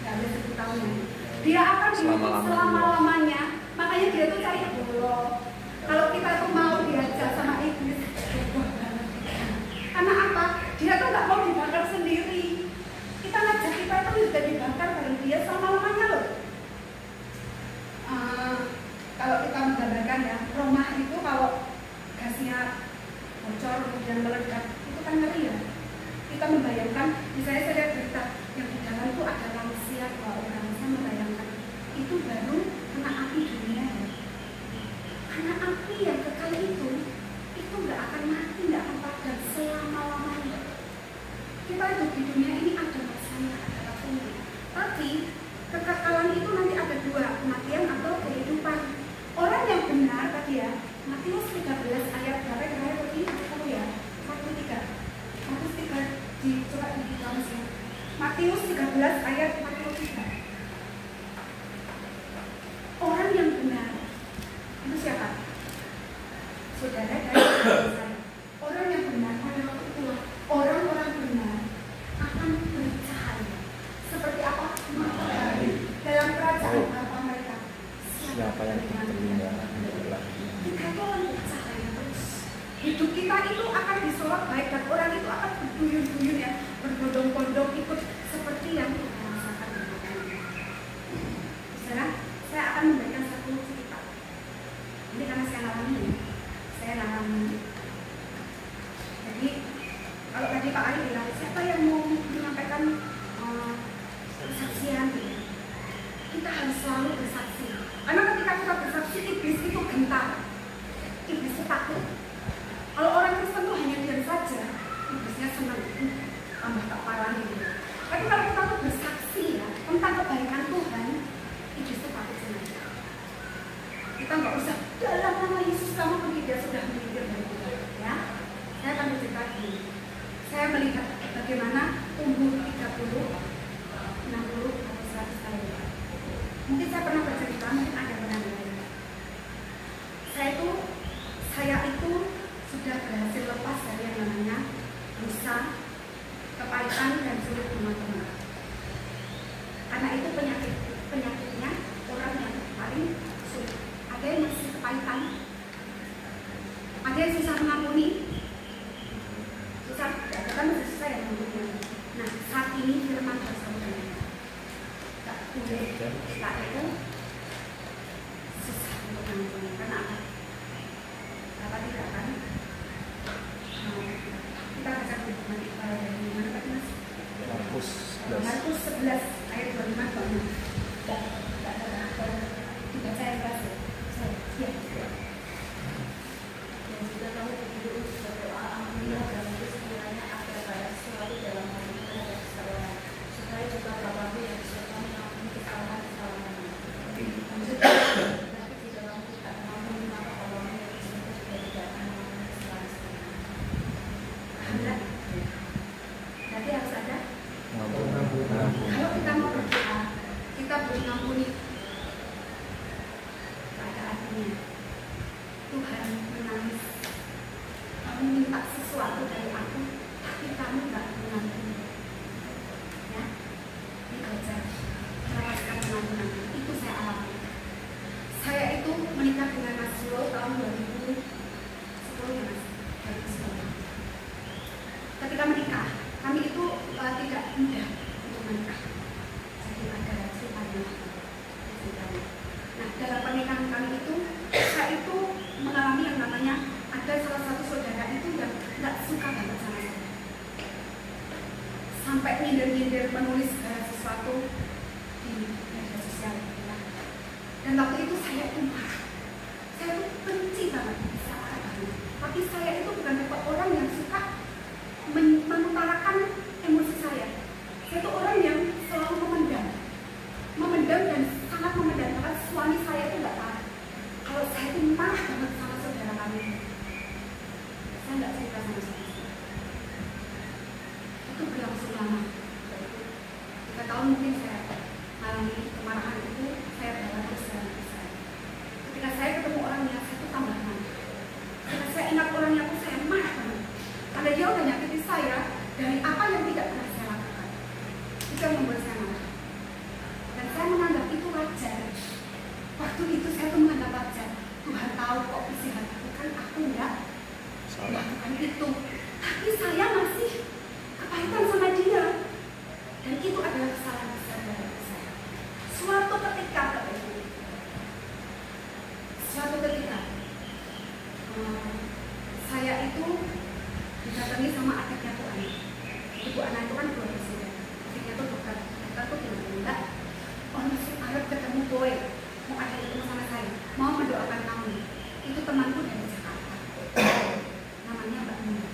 Speaker 2: Nggak ada 10 tahun. Dia akan dihukum selama-lamanya. Makanya dia tuh cari bolong. Kalau kita tuh mau diajak sama iblis, karena apa? Dia tuh nggak mau dibakar sendiri. Kita ngajak kita itu sudah dibakar bareng dia selama-lamanya loh. Kalau kita menggambarkan ya, rumah itu kalau gasnya bocor kemudian meledak, itu kan ngeri ya. Kita membayangkan, misalnya saya lihat berita yang di dalam itu ada lansia 2 orang, saya membayangkan itu baru kena api dunia ya. Karena api yang kekal itu nggak akan mati, nggak akan padam selama-lamanya. Kita hidup di dunia ini ada masanya, ada waktunya. Tapi kekekalan itu nanti ada 2, kematian atau kehidupan. Orang yang benar tadi ya, Matius 13 ayat berapa kira-kira tadi? Tahu ya? 43. Matius 3 dicoba dikitakan sih. Matius 13 ayat 43. Orang yang benar itu siapa? Saudara dari saya. Orang yang benar pada waktu itulah orang-orang benar akan bercahaya. Seperti apa? Matahari dalam kerajaan Bapa mereka.
Speaker 1: Siapa yang terlihat?
Speaker 2: Kita itu akan bercahaya terus. Hidup kita itu akan disorot baik dan orang itu akan berduyun-duyun ya, berbondong-bondong ikut seperti yang kita rasakan di dunia. Saudara, saya akan memberikan satu cerita. Ini karena saya alami ya. Jadi kalau tadi Pak Ari bilang siapa yang mau menyampaikan kesaksian, kita harus selalu bersaksi. Karena ketika kita bersaksi, iblis itu gentar, iblis itu takut. Kalau orang Kristen itu hanya diam saja, iblisnya senang, tambah tak parah gitu. Tapi kalau kita tuh bersaksi ya tentang kebaikan Tuhan, iblis itu takut senang. Kita nggak usah dalam nama Yesus kamu pergi, dia sudah mikir dari kita ya. Saya akan bercerita ini. Saya melihat bagaimana umur 30, 60 atau 100 tahun. Mungkin saya pernah bercerita, mungkin ada pernah lain. Saya itu sudah berhasil lepas dari yang namanya dosa, kepahitan dan sulit teman-teman. Karena itu penyakitnya orang yang paling sulit. Ada yang masih kepahitan, ada yang susah mengampuni, susah, kan masih susah ya mengampuni. Nah, saat ini firman bersama tak boleh, tak itu susah untuk mengampuni. Karena apa? Apa tidak kan? Kita baca firman dari mana Pak Mas? Markus 11 ayat 25. Dibaca yang keras ya. Ya. Dan jika kamu berdiri berdoa, ampunilah dalam sekiranya ada banyak sesuatu dalam hatimu terhadap kesalahan, supaya juga Bapamu yang di surga mengampuni kesalahan-kesalahanmu. Tapi jika kamu tidak mengampuni, maka Bapamu yang di surga juga tidak akan mengampuni kesalahan-kesalahanmu. Paham tak? Berarti harus ada. Kalau kita mungkin saya mengalami kemarahan itu, saya berjalan terus dalam hidup saya. Ketika saya ketemu orangnya, saya tuh tambah marah. Ketika saya ingat orangnya tuh saya marah banget. Karena dia udah nyakiti saya dari apa yang tidak pernah saya lakukan. Itu yang membuat saya marah. Dan saya menganggap itu wajar. Waktu itu saya tuh menganggap wajar. Tuhan tahu kok isi hatiku, kan aku enggak melakukan itu. Tapi saya masih kepahitan sama dia. Dan itu adalah kesalahan besar dari saya. Suatu ketika, saya itu didatangi sama adiknya tuh anak. Ibu anak itu kan keluar presiden. Adiknya tuh dokter tuh bilang, enggak, oh masih Arab ketemu boy, mau ada ketemu sama saya, mau mendoakan kamu. Itu temanku dari Jakarta, namanya Mbak Muna.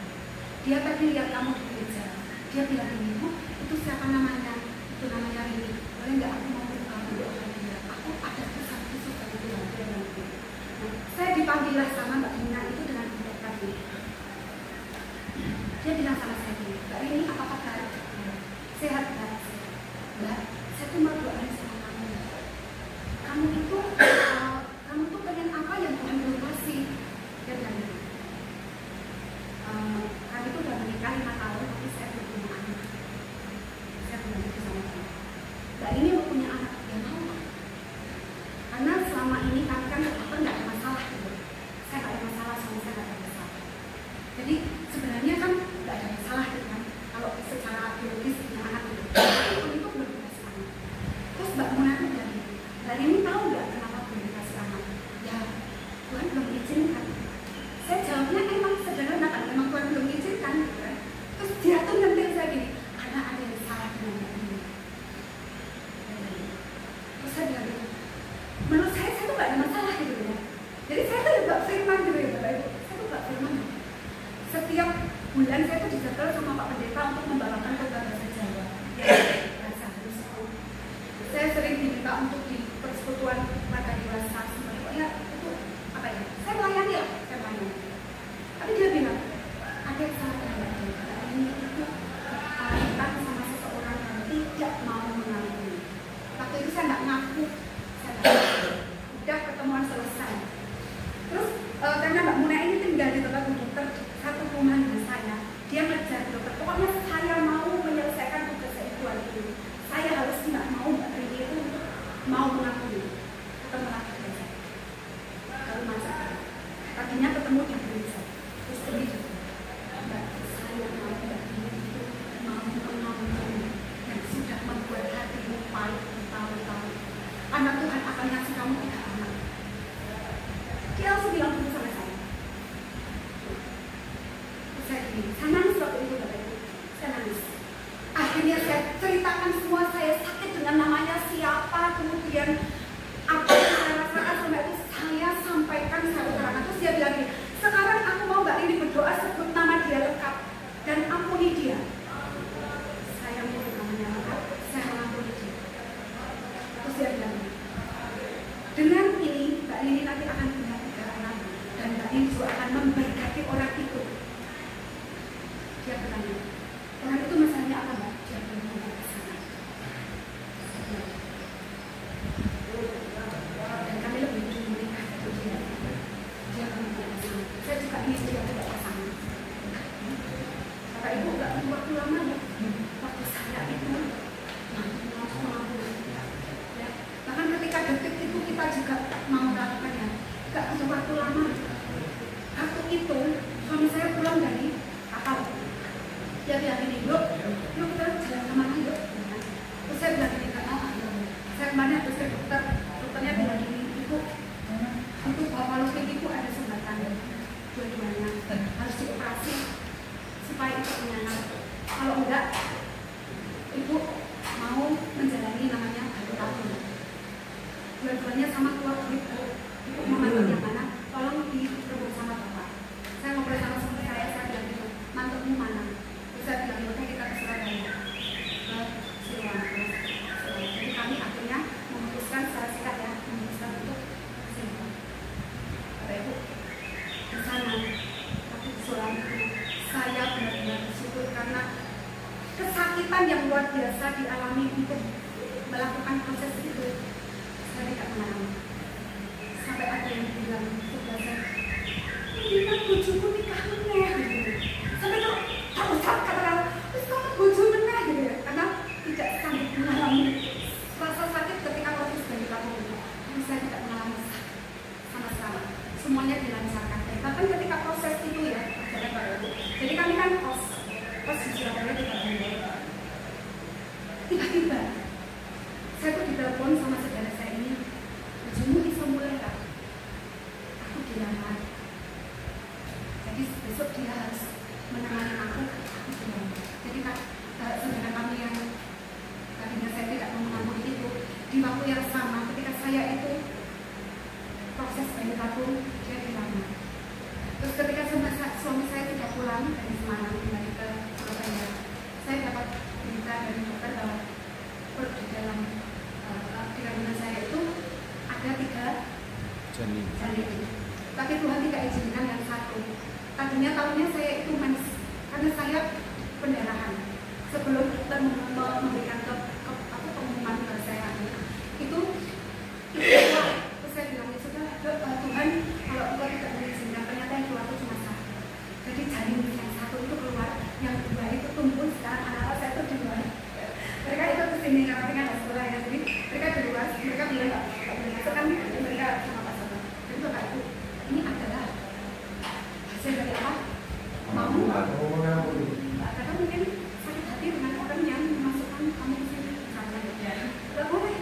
Speaker 2: Dia tadi lihat kamu di gereja, dia bilang ini, Bu, itu siapa namanya? Itu namanya Rini. Boleh nggak aku mau kamu doakan dia? Aku ada pesan khusus dari dia nanti. Saya dipanggillah sama Mbak Muna itu dengan budak tadi. Dia bilang sama saya, Mbak Rini apa kabar? Sehat Mbak. Mbak, saya tuh mau doain sama kamu. Kamu tuh pengen apa yang Tuhan belum kasih? Dia bilang gitu. Kami tuh udah menikah 5 tahun, tapi saya belum punya anak. Saya belum itu sama kamu. Mbak ini mau punya anak, dia mau nggak? Karena selama ini kami kan nggak ada masalah gitu. Saya nggak ada masalah, sama saya nggak ada masalah. Jadi sebenarnya kan nggak ada masalah gitu kan. Kalau secara biologis punya anak gitu. Itu belum dikasih anak. Terus Mbak Muna tuh bilang, Mbak ini tahu nggak kenapa belum dikasih anak? Ya Tuhan belum izinkan. Saya jawabnya emang sederhana kan, memang Tuhan belum izinkan gitu kan. Terus dia tuh nyentil saya gini, karena ada yang salah dengan Mbak ini. Terus saya bilang gitu, menurut saya tuh nggak ada masalah gitu ya. Jadi saya tuh nggak firman gitu ya Bapak Ibu. Saya tuh nggak firman. Setiap bulan saya tuh dijagal sama Pak Pendeta untuk membawakan khotbah bahasa Jawa. Ya, bahasa halus. Saya sering diminta untuk di persekutuan pada dewasa. Pokoknya itu apa ya? Saya melayani lah, saya melayani. Tapi dia bilang, ada yang salah dengan dia. Ini itu kepahitan sama seseorang yang tidak mau mengakui. Waktu itu saya nggak ngaku, udah pertemuan selesai. Terus karena Mbak Muna ini tinggal di tempat dokter satu rumah dengan saya, dia ngejar dokter. Pokoknya saya mau menyelesaikan tugas itu hari ini. Saya harus nggak mau Mbak Rini itu mau mengakui atau melakukan saya. Kalau masak, tadinya ketemu di gereja, terus ini Mbak saya mau Mbak Rini itu mau mengakui dan sudah membuat hatimu pahit bertahun-tahun. Anak Tuhan akan ngasih kamu 3 anak. Dia langsung bilang begitu sama saya. Saya nangis waktu itu Bapak Ibu. Saya nangis. Akhirnya saya ceritakan semua, saya sakit dengan namanya siapa, kemudian apa yang saya rasakan sampai itu saya sampaikan secara terang. Terus dia bilang gini, sekarang aku mau Mbak Rini berdoa sebut nama dia lengkap dan ampuni dia. Saya menyebut namanya lengkap, saya mengampuni dia. Terus dia bilang, dengan ini Mbak Rini nanti akan punya 3 anak dan Mbak Rini juga akan memberkati orang itu. Dia bertanya, orang itu masalahnya apa Mbak? Dia belum mau ke sana. Dan kami lebih dulu menikah dari dia. Dia belum mau ke sana. Saya juga ingin dia tidak ke sana. Bapak Ibu nggak butuh waktu lama ya. Waktu saya itu mampu. Ya. Bahkan ketika detik itu kita juga mau melakukannya. Nggak butuh waktu lama. Waktu itu suami saya pulang dari kapal. Dia bilang gini, yuk kita jalan kemana yuk. Terus saya bilang gini, saya kemarin habis ke dokter, dokternya bilang gini, ibu itu kalau ibu ada sumbatan dua-duanya harus dioperasi supaya itu menyangkal. Kalau enggak, ibu mau menjalani namanya baru tahun. Dua-duanya sama keluar duit, ibu mau mantap yang mana? Tolong direbut sama bapak. Saya ngobrol sama suami saya bilang gitu, mantapmu mana? Saya bilang, yaudah kita ke Surabaya, ke Siliwangi. Jadi kami akhirnya memutuskan secara sikat ya, memutuskan untuk Siliwangi. Bapak Ibu, di sana, tapi di Surabaya itu, saya benar-benar bersyukur karena kesakitan yang luar biasa dialami itu melakukan proses itu, saya tidak mengalami. Sampai ada yang bilang kepada saya, ini kan bojoku nikah meneh gitu. Sampai kok tak usah katakan, terus kamu bojo meneh gitu ya, karena tidak sanggup mengalami rasa sakit ketika proses dari kamu. Saya tidak mengalami sama sekali. Semuanya dilancarkan. Bahkan ketika proses itu ya, jadi kami kan kos di Surabaya tidak mulai. Tiba-tiba saya tuh ditelepon sama saudara saya ini, bojomu bisa mulai kan? Aku dilamar. Jadi besok dia harus menemani aku dilamar. Jadi saudara kami yang tadinya saya tidak mau mengambil itu, di waktu yang sama ketika saya itu proses bayi tabung, dia dilamar. Terus ketika suami saya tidak pulang dari Semarang kembali ke Surabaya, saya dapat berita dari dokter bahwa di dalam kandungan saya itu ada 3 janin. Tapi Tuhan tidak izinkan yang satu. Tadinya tahunya saya itu manis karena saya pendarahan. Sebelum dokter memberikan pengumuman ke saya itu saya bilang sudah Tuhan, kalau engkau tidak mengizinkan, ternyata yang keluar itu cuma satu. Jadi janin yang satu itu keluar, yang 2 itu tumbuh. Sekarang anak-anak saya itu di luar. Mereka itu kesini karena mereka ada sekolah ya, jadi mereka di luar. Mereka bilang nggak boleh masuk kan, mereka sama Pak Soto. Jadi Bapak Ibu, ini adalah hasil dari apa? Mau karena mungkin sakit hati dengan orang yang memasukkan kamu ke sini misalnya. Nggak boleh.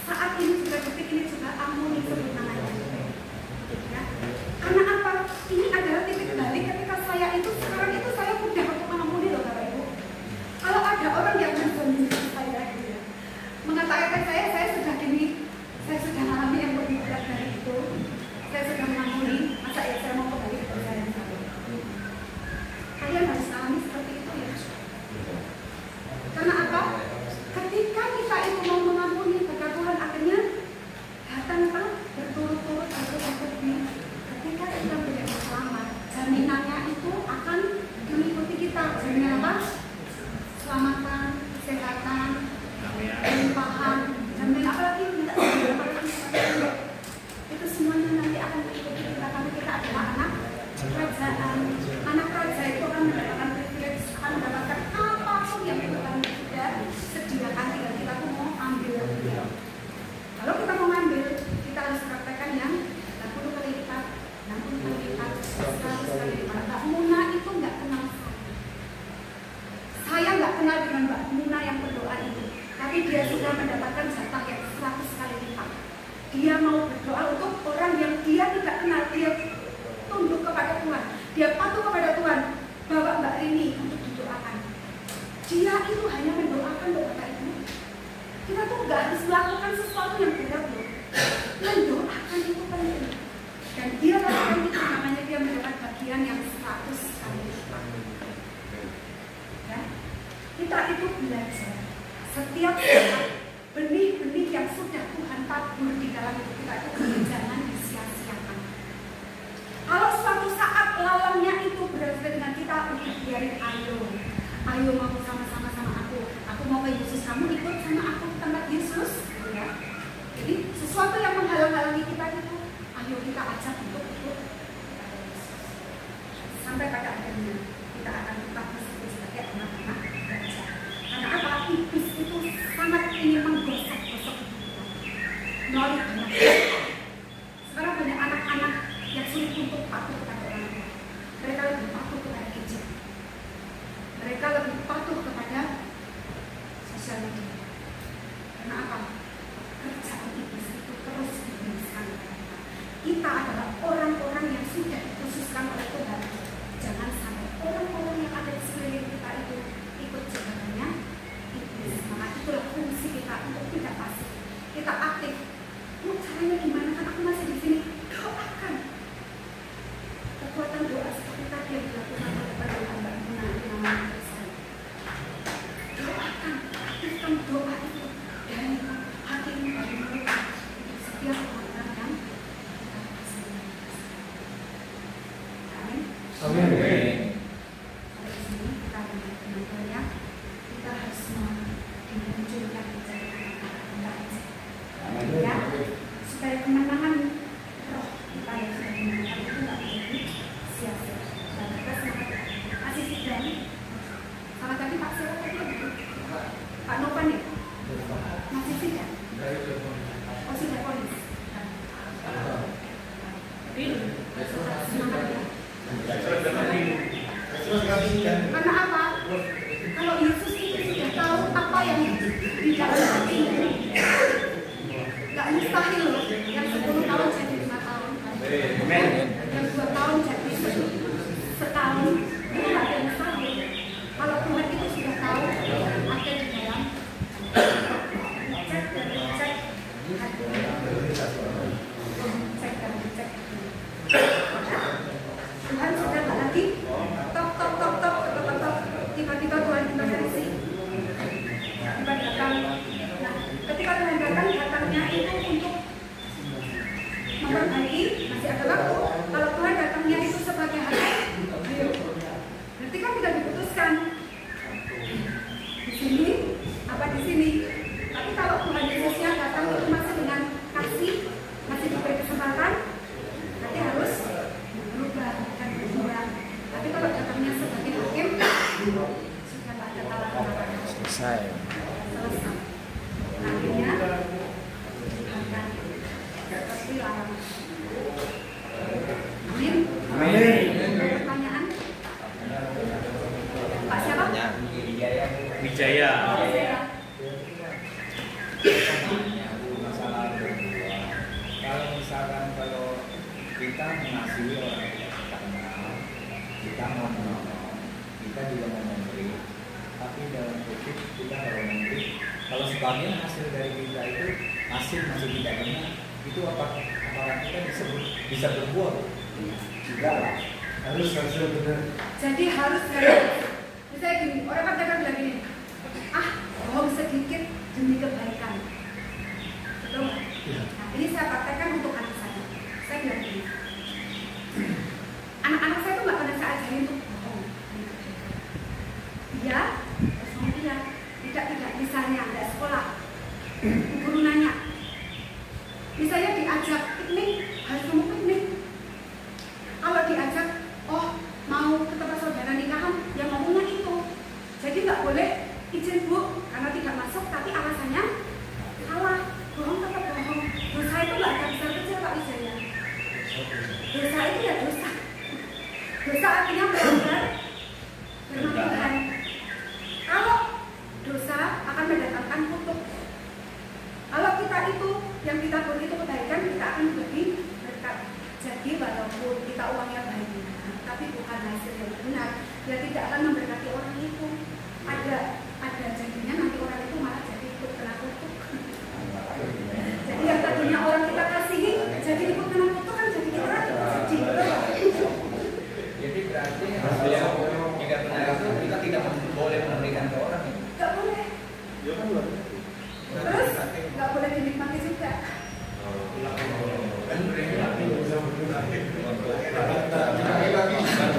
Speaker 2: Saat ini juga detik ini juga ampuni sebut namanya. Ya. Karena apa? Ini adalah titik balik ketika saya itu sekarang itu saya mudah untuk mengampuni loh Bapak Ibu. Kalau ada orang yang menzalimi saya gitu ya, mengatakan saya sudah gini, saya sudah mengalami yang lebih berat dari itu, saya sudah mengampuni, masa ya saya mau kembali ke saya yang satu. Kalian harus alami seperti itu ya. Karena apa? Ketika kita itu mau mengampuni, maka Tuhan akhirnya datang berturut-turut ketika kita menjadi selamat, jaminannya itu akan mengikuti kita. Jaminan apa? Keselamatan, kesehatan, kelimpahan, jaminan apalagi itu semuanya nanti akan mengikuti kita karena kita adalah anak kerajaan. Anak raja itu akan mendapatkan privilege, akan mendapatkan apapun yang Tuhan sudah sediakan, tinggal kita tuh mau ambil. Kalau kita mau ambil, kita harus praktekkan yang 60 kali lipat, 60 kali lipat, 100 kali lipat. Mbak Muna itu nggak kenal saya nggak kenal dengan Mbak Muna yang berdoa itu, tapi dia sudah mendapatkan jatah yang 100 kali lipat. Dia mau berdoa untuk orang yang dia tidak kenal, dia tunduk kepada Tuhan, dia patuh kepada Tuhan. Bawa Mbak Rini untuk didoakan. Dia itu hanya mendoakan loh Bapak Ibu. Kita tuh nggak harus melakukan sesuatu yang berat loh. Mendoakan itu penting. Dan dia lakukan itu namanya dia mendapat bagian yang 100 kali lipat. Ya? Kita itu belajar setiap saat benih-benih yang sudah Tuhan tabur di dalam hidup kita itu jangan disia-siakan. Kalau suatu saat lalangnya itu berasal dengan kita untuk biarin ayo mau sama-sama sama aku mau ke Yesus, kamu ikut sama aku ke tempat Yesus ya. Jadi sesuatu yang menghalang-halangi kita itu ayo kita ajak untuk ikut sampai pada akhirnya kita akan tetap disebut sebagai anak-anak raja. Karena apa? Iblis itu sangat ingin menggosok-gosok kita melalui banyak. Sekarang banyak anak-anak yang sulit untuk patuh kepada orang tua. Mereka lebih patuh kepada gadget. Mereka lebih patuh kepada sosial media. Karena apa? Kerjaan iblis itu terus diberikan kepada kita. Kita adalah orang-orang yang sudah dikhususkan oleh Tuhan. Jangan sampai orang-orang yang ada di sekeliling kita itu ikut jabatannya iblis. Maka itulah fungsi kita untuk tidak pasif. Kita aktif. Caranya gimana? Kan aku masih di sini. Doakan. Kekuatan doa seperti tadi yang dilakukan oleh pendeta Mbak Muna di nama Tuhan. Doakan, aktifkan doa itu dari hatimu, dari mulut setiap orang yang kita kasih. Amin.
Speaker 3: Amin.
Speaker 2: Dari sini kita dengan teman-temannya kita harus dimunculkan di jalan
Speaker 1: masalah berdua. Kalau misalkan kita mengasihi orang yang kita kenal, kita mau menolong, kita juga mau memberi, tapi dalam kutip kita kalau memberi, kalau sebagian hasil dari kita itu hasil masih tidak benar, itu apakah kita bisa berbuat? Tidak lah, harus hasil benar.
Speaker 2: Jadi harus dari, misalnya gini, orang katakan bilang gini, bohong sedikit demi kebaikan, betul nggak? Nah, ini saya praktekkan untuk anak saya. Saya bilang gini, anak-anak saya tuh nggak pernah saya ajarin untuk bohong. Iya, kosong iya, tidak misalnya nggak sekolah, guru nanya, misalnya diajak piknik, harus kamu piknik. Kalau diajak, mau ke tempat saudara nikahan, yang ngomongnya itu. Jadi nggak boleh izin bu, karena tidak masuk, tapi alasannya salah. Bohong tetap bohong. Dosa itu nggak ada besar kecil Pak Wijaya. Dosa itu ya dosa. Dosa artinya melanggar firman Tuhan. Kalau dosa akan mendatangkan kutuk. Kalau kita itu yang kita buat itu kebaikan, kita akan lebih berkat. Jadi walaupun kita uangnya banyak, tapi bukan hasil yang benar, dia tidak akan memberkati orang itu. Ada jadinya nanti orang itu malah jadi ikut kena kutuk. Jadi yang tadinya orang kita kasihi, jadi ikut kena kutuk kan jadi kita sedih.
Speaker 1: Jadi berarti hasil yang tidak benar itu kita tidak boleh memberikan ke orang itu.
Speaker 2: Gak boleh. Terus gak boleh dinikmati juga.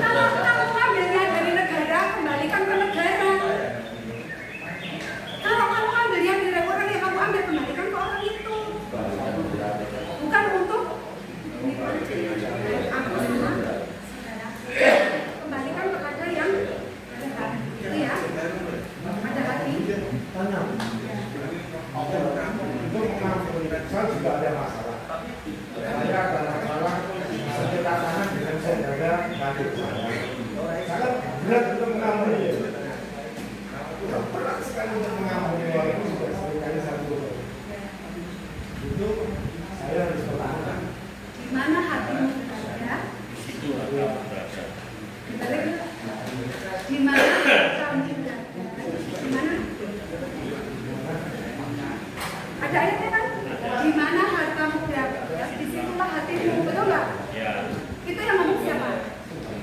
Speaker 2: Kalau kamu ambilnya dari negara, kembalikan ke negara. Kalau kamu ambilnya dari orang yang kamu ambil, kembalikan ke orang itu. Bukan untuk menikmati aku sama saudara. Kembalikan kepada yang ada hati. Itu ya, ada hati.
Speaker 3: Saya juga ada masalah. Saya ada masalah sekitar tangan dengan saudara adik saya. Sangat berat untuk mengampuni. Berat sekali untuk mengampuni orang itu sudah seringkali satu. Itu saya harus bertahan.
Speaker 2: Di mana hatimu berada?
Speaker 3: Itu adalah berasa.
Speaker 2: Di mana kamu berada? Di mana? Ada ayatnya kan? Di mana hartamu berada? Disitulah hatimu, betul nggak?
Speaker 1: Ya.
Speaker 2: Itu yang ngomong siapa?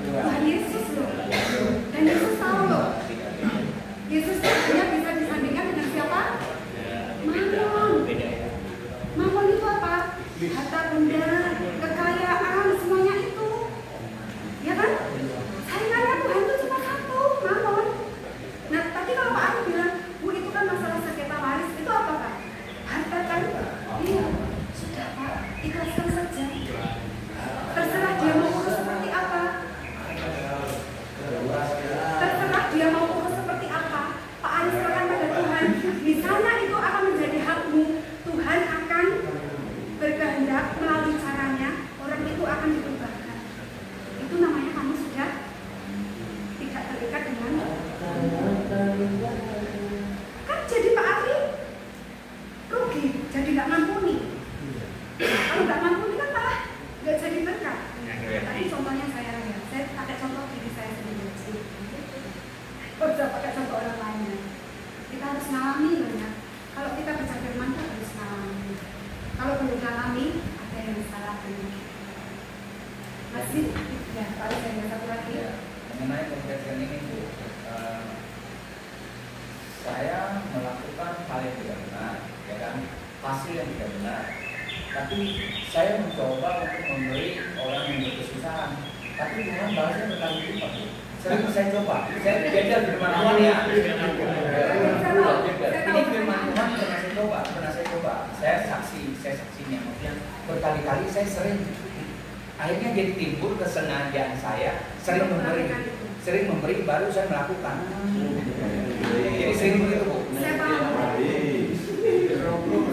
Speaker 2: Tuhan Yesus loh. Dan Yesus tahu loh. Yesus hanya bisa disandingkan dengan siapa? Mammon. Mammon itu apa? Harta benda, kekayaan, semuanya itu. Ya kan? Saingannya Tuhan itu cuma satu, Mammon. Nah, tapi kalau Pak Ari bilang, Bu itu kan masalah sengketa waris, itu apa Pak? Harta kan? Iya. Sudah Pak, ikhlaskan saja. Terserah dia mau urus seperti apa. Terserah dia mau urus seperti apa. Pak Ari serahkan pada Tuhan. Misalnya itu akan menjadi hakmu, Tuhan akan berkehendak melalui caranya, orang itu akan diubahkan. Itu namanya kamu sudah tidak terikat dengan kan jadi Pak Ari rugi, jadi nggak mampuni. Kalau nggak mampuni kan malah nggak jadi berkat. Tadi contohnya saya pakai contoh diri saya sendiri. Kok bisa pakai contoh orang lainnya? Kita harus ngalami loh ya. Kalau kita baca firman kita harus ngalami. Kalau belum ngalami, ada yang salah dengan kita. Masih, ya, kalau saya satu lagi.
Speaker 1: Ya, mengenai konteksnya ini Bu, saya melakukan hal yang tidak benar, ya kan, hasil yang tidak benar. Tapi saya mencoba untuk memberi orang yang berkesusahan. Tapi Tuhan balasnya berkali-kali. Sering saya coba. Saya belajar firman Tuhan ya. Ini firman Tuhan pernah saya coba. Saya saksinya. Maksudnya berkali-kali saya akhirnya jadi timbul kesengajaan saya sering memberi baru saya melakukan. Jadi sering begitu Bu.
Speaker 2: Saya paham.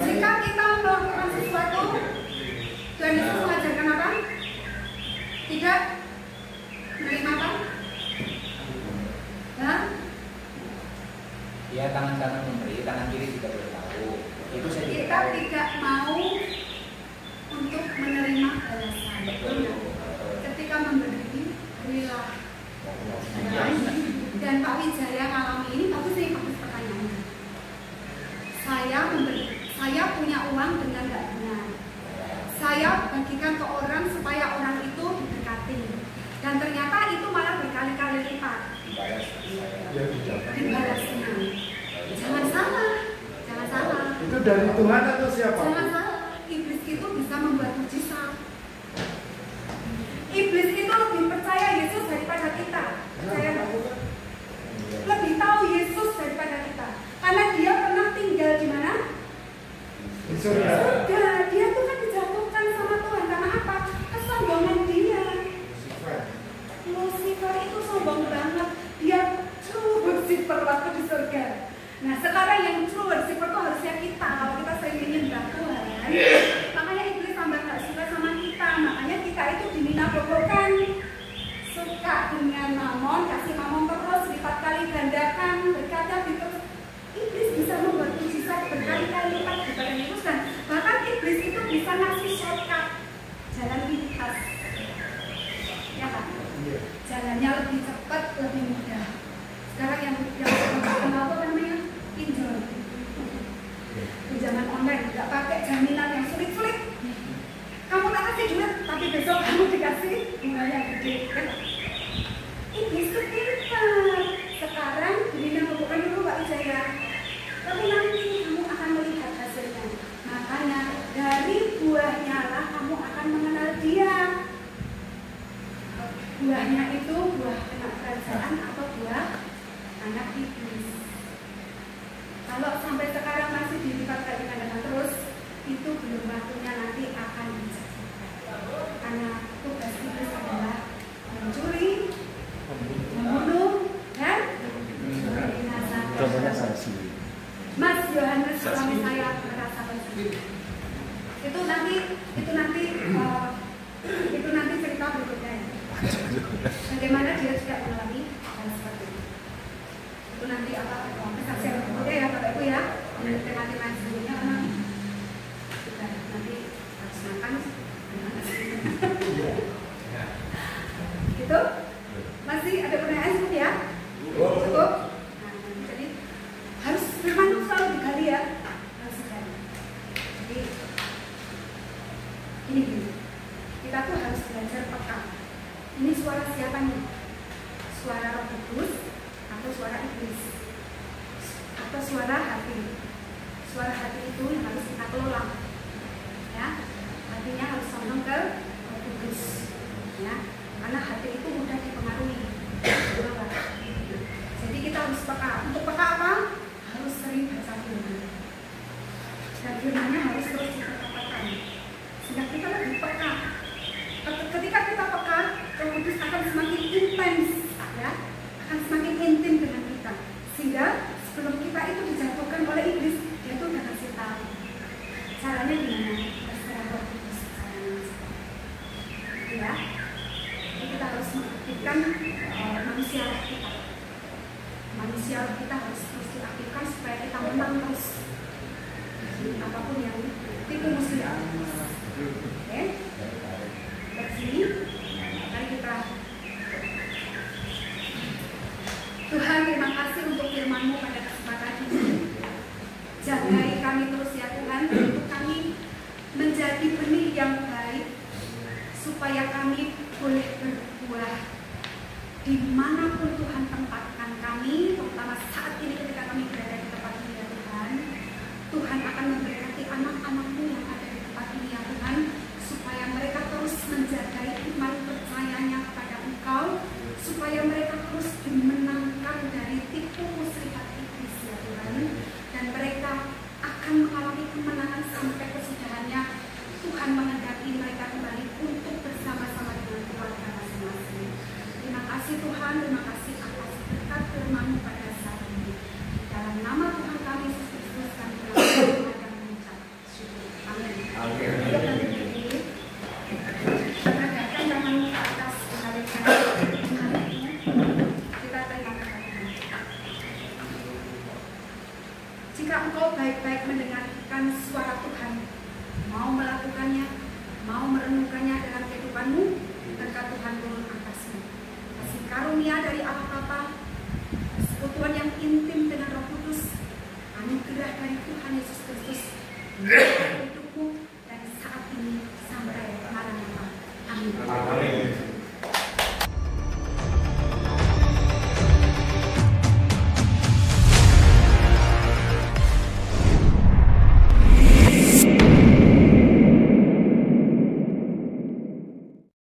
Speaker 2: Jika kita melakukan sesuatu, Tuhan Yesus mengajarkan apa? Tidak menerima apa? Ya?
Speaker 1: Ya tangan kanan memberi, tangan kiri tidak boleh tahu. Itu saya
Speaker 2: Saudara tidak mau untuk menerima balasan. Ketika memberi, berilah. Dan Pak Wijaya ngalami ini bagus pertanyaannya. Saya memberi, saya punya uang dengan nggak benar. Saya bagikan ke orang supaya orang itu didekati. Dan ternyata itu malah berkali-kali lipat. Dibalasnya. Jangan salah.
Speaker 3: Itu dari Tuhan atau siapa?
Speaker 2: Jangan salah. Iblis itu bisa membuat mujizat. Iblis itu lebih percaya Yesus daripada kita. Percaya nggak? Lebih tahu Yesus daripada kita. Karena dia pernah tinggal di mana?
Speaker 3: Di surga.
Speaker 2: Dia tuh kan dijatuhkan sama Tuhan karena apa? Kesombongan dia. Lucifer itu sombong banget. Dia true worshiper waktu di surga. Nah sekarang yang true worshiper itu harusnya kita. Kalau kita sering menyembah Tuhan, makanya iblis tambah nggak suka sama kita. Makanya kita itu diminta-bobokan. Suka dengan mamon, kasih mamon terus, lipat kali gandakan, berkata gitu. Iblis bisa membuat mujizat berkali-kali lipat daripada Yesus, dan bahkan iblis itu bisa ngasih shortcut jalan pintas, ya kan? Jalannya lebih cepat, lebih mudah. Sekarang yang kenal apa namanya? Pinjol, pinjaman online, nggak pakai jaminan yang sulit-sulit. Kamu tak kasih duit, tapi besok kamu dikasih bunganya gede, kan? Iblis itu pintar. Sekarang dirinya bukan dulu Pak Wijaya, tapi nanti kamu akan melihat hasilnya. Makanya dari buahnya lah kamu akan mengenal dia. Buahnya itu buah anak kerajaan atau buah anak iblis. Kalau sampai sekarang masih dilipat kali gandakan terus, itu belum waktunya, nanti akan dicatatkan. Karena tugas iblis adalah mencuri, membunuh, dan membinasakan. Mas Yohanes suami saya merasa bersalah. Itu nanti cerita berikutnya. Bagaimana dia juga mengalami hal seperti itu. Itu nanti kesaksian berikutnya ya Bapak Ibu ya. Tema-tema sebelumnya memang kita nanti harus makan. Gitu. Masih ada pertanyaan cukup ya? Cukup? Nah, jadi harus firman itu selalu digali ya. Harus digali. Jadi ini kita tuh harus belajar peka. Ini suara siapa nih? Suara Roh Kudus atau suara iblis? Atau suara hati? Suara hati itu yang harus kita kelola. Ya, hatinya harus condong ke Roh Kudus. Ya, karena hati itu mudah dipengaruhi. Jadi kita harus peka. Untuk peka apa? Harus sering baca firman. Dan firmannya harus terus dikatakan. Sehingga kita lebih peka. Ketika kita peka, Roh Kudus akan semakin intens, ya, akan semakin intim dengan kita. Sehingga sebelum kita itu dijatuhkan oleh iblis, dia tuh udah kasih tahu caranya gimana. Terserah Roh Kudus caranya. Ya, jadi kita harus mengaktifkan manusia kita. Manusia kita harus terus diaktifkan supaya kita menang terus. Apapun yang tipu muslihat. Oke? Dari sini, mari kita. Tuhan, terima kasih untuk firman-Mu pada kesempatan ini. Jagai kami terus ya Tuhan, untuk kami menjadi benih yang baik, supaya kami boleh berbuah dimanapun Tuhan tempatkan kami, terutama saat ini ketika kami berada di tempat ini ya Tuhan. Tuhan akan memberkati anak-anak-Mu yang ada di tempat ini ya Tuhan, supaya mereka terus menjaga iman percayanya kepada Engkau, supaya mereka terus dimenangkan dari tipu muslihat iblis ya Tuhan, dan mereka akan mengalami kemenangan sampai kesudahannya. Tuhan menghendaki mereka kembali untuk bersama-sama dengan keluarga masing-masing. Terima kasih Tuhan, terima kasih atas berkat firman-Mu pada saat ini. Dalam nama Tuhan kami Yesus Kristus kami berdoa dan mengucap syukur. Amin. Peradakan tanganmu ke atas, mengalirkan kita terima kasih. Jika engkau baik-baik mendengarkan suara Tuhan renungkannya dalam kehidupanmu, berkat Tuhan turun atasmu. Kasih karunia dari Allah Bapa, persekutuan yang intim dengan Roh Kudus, anugerah dari Tuhan Yesus Kristus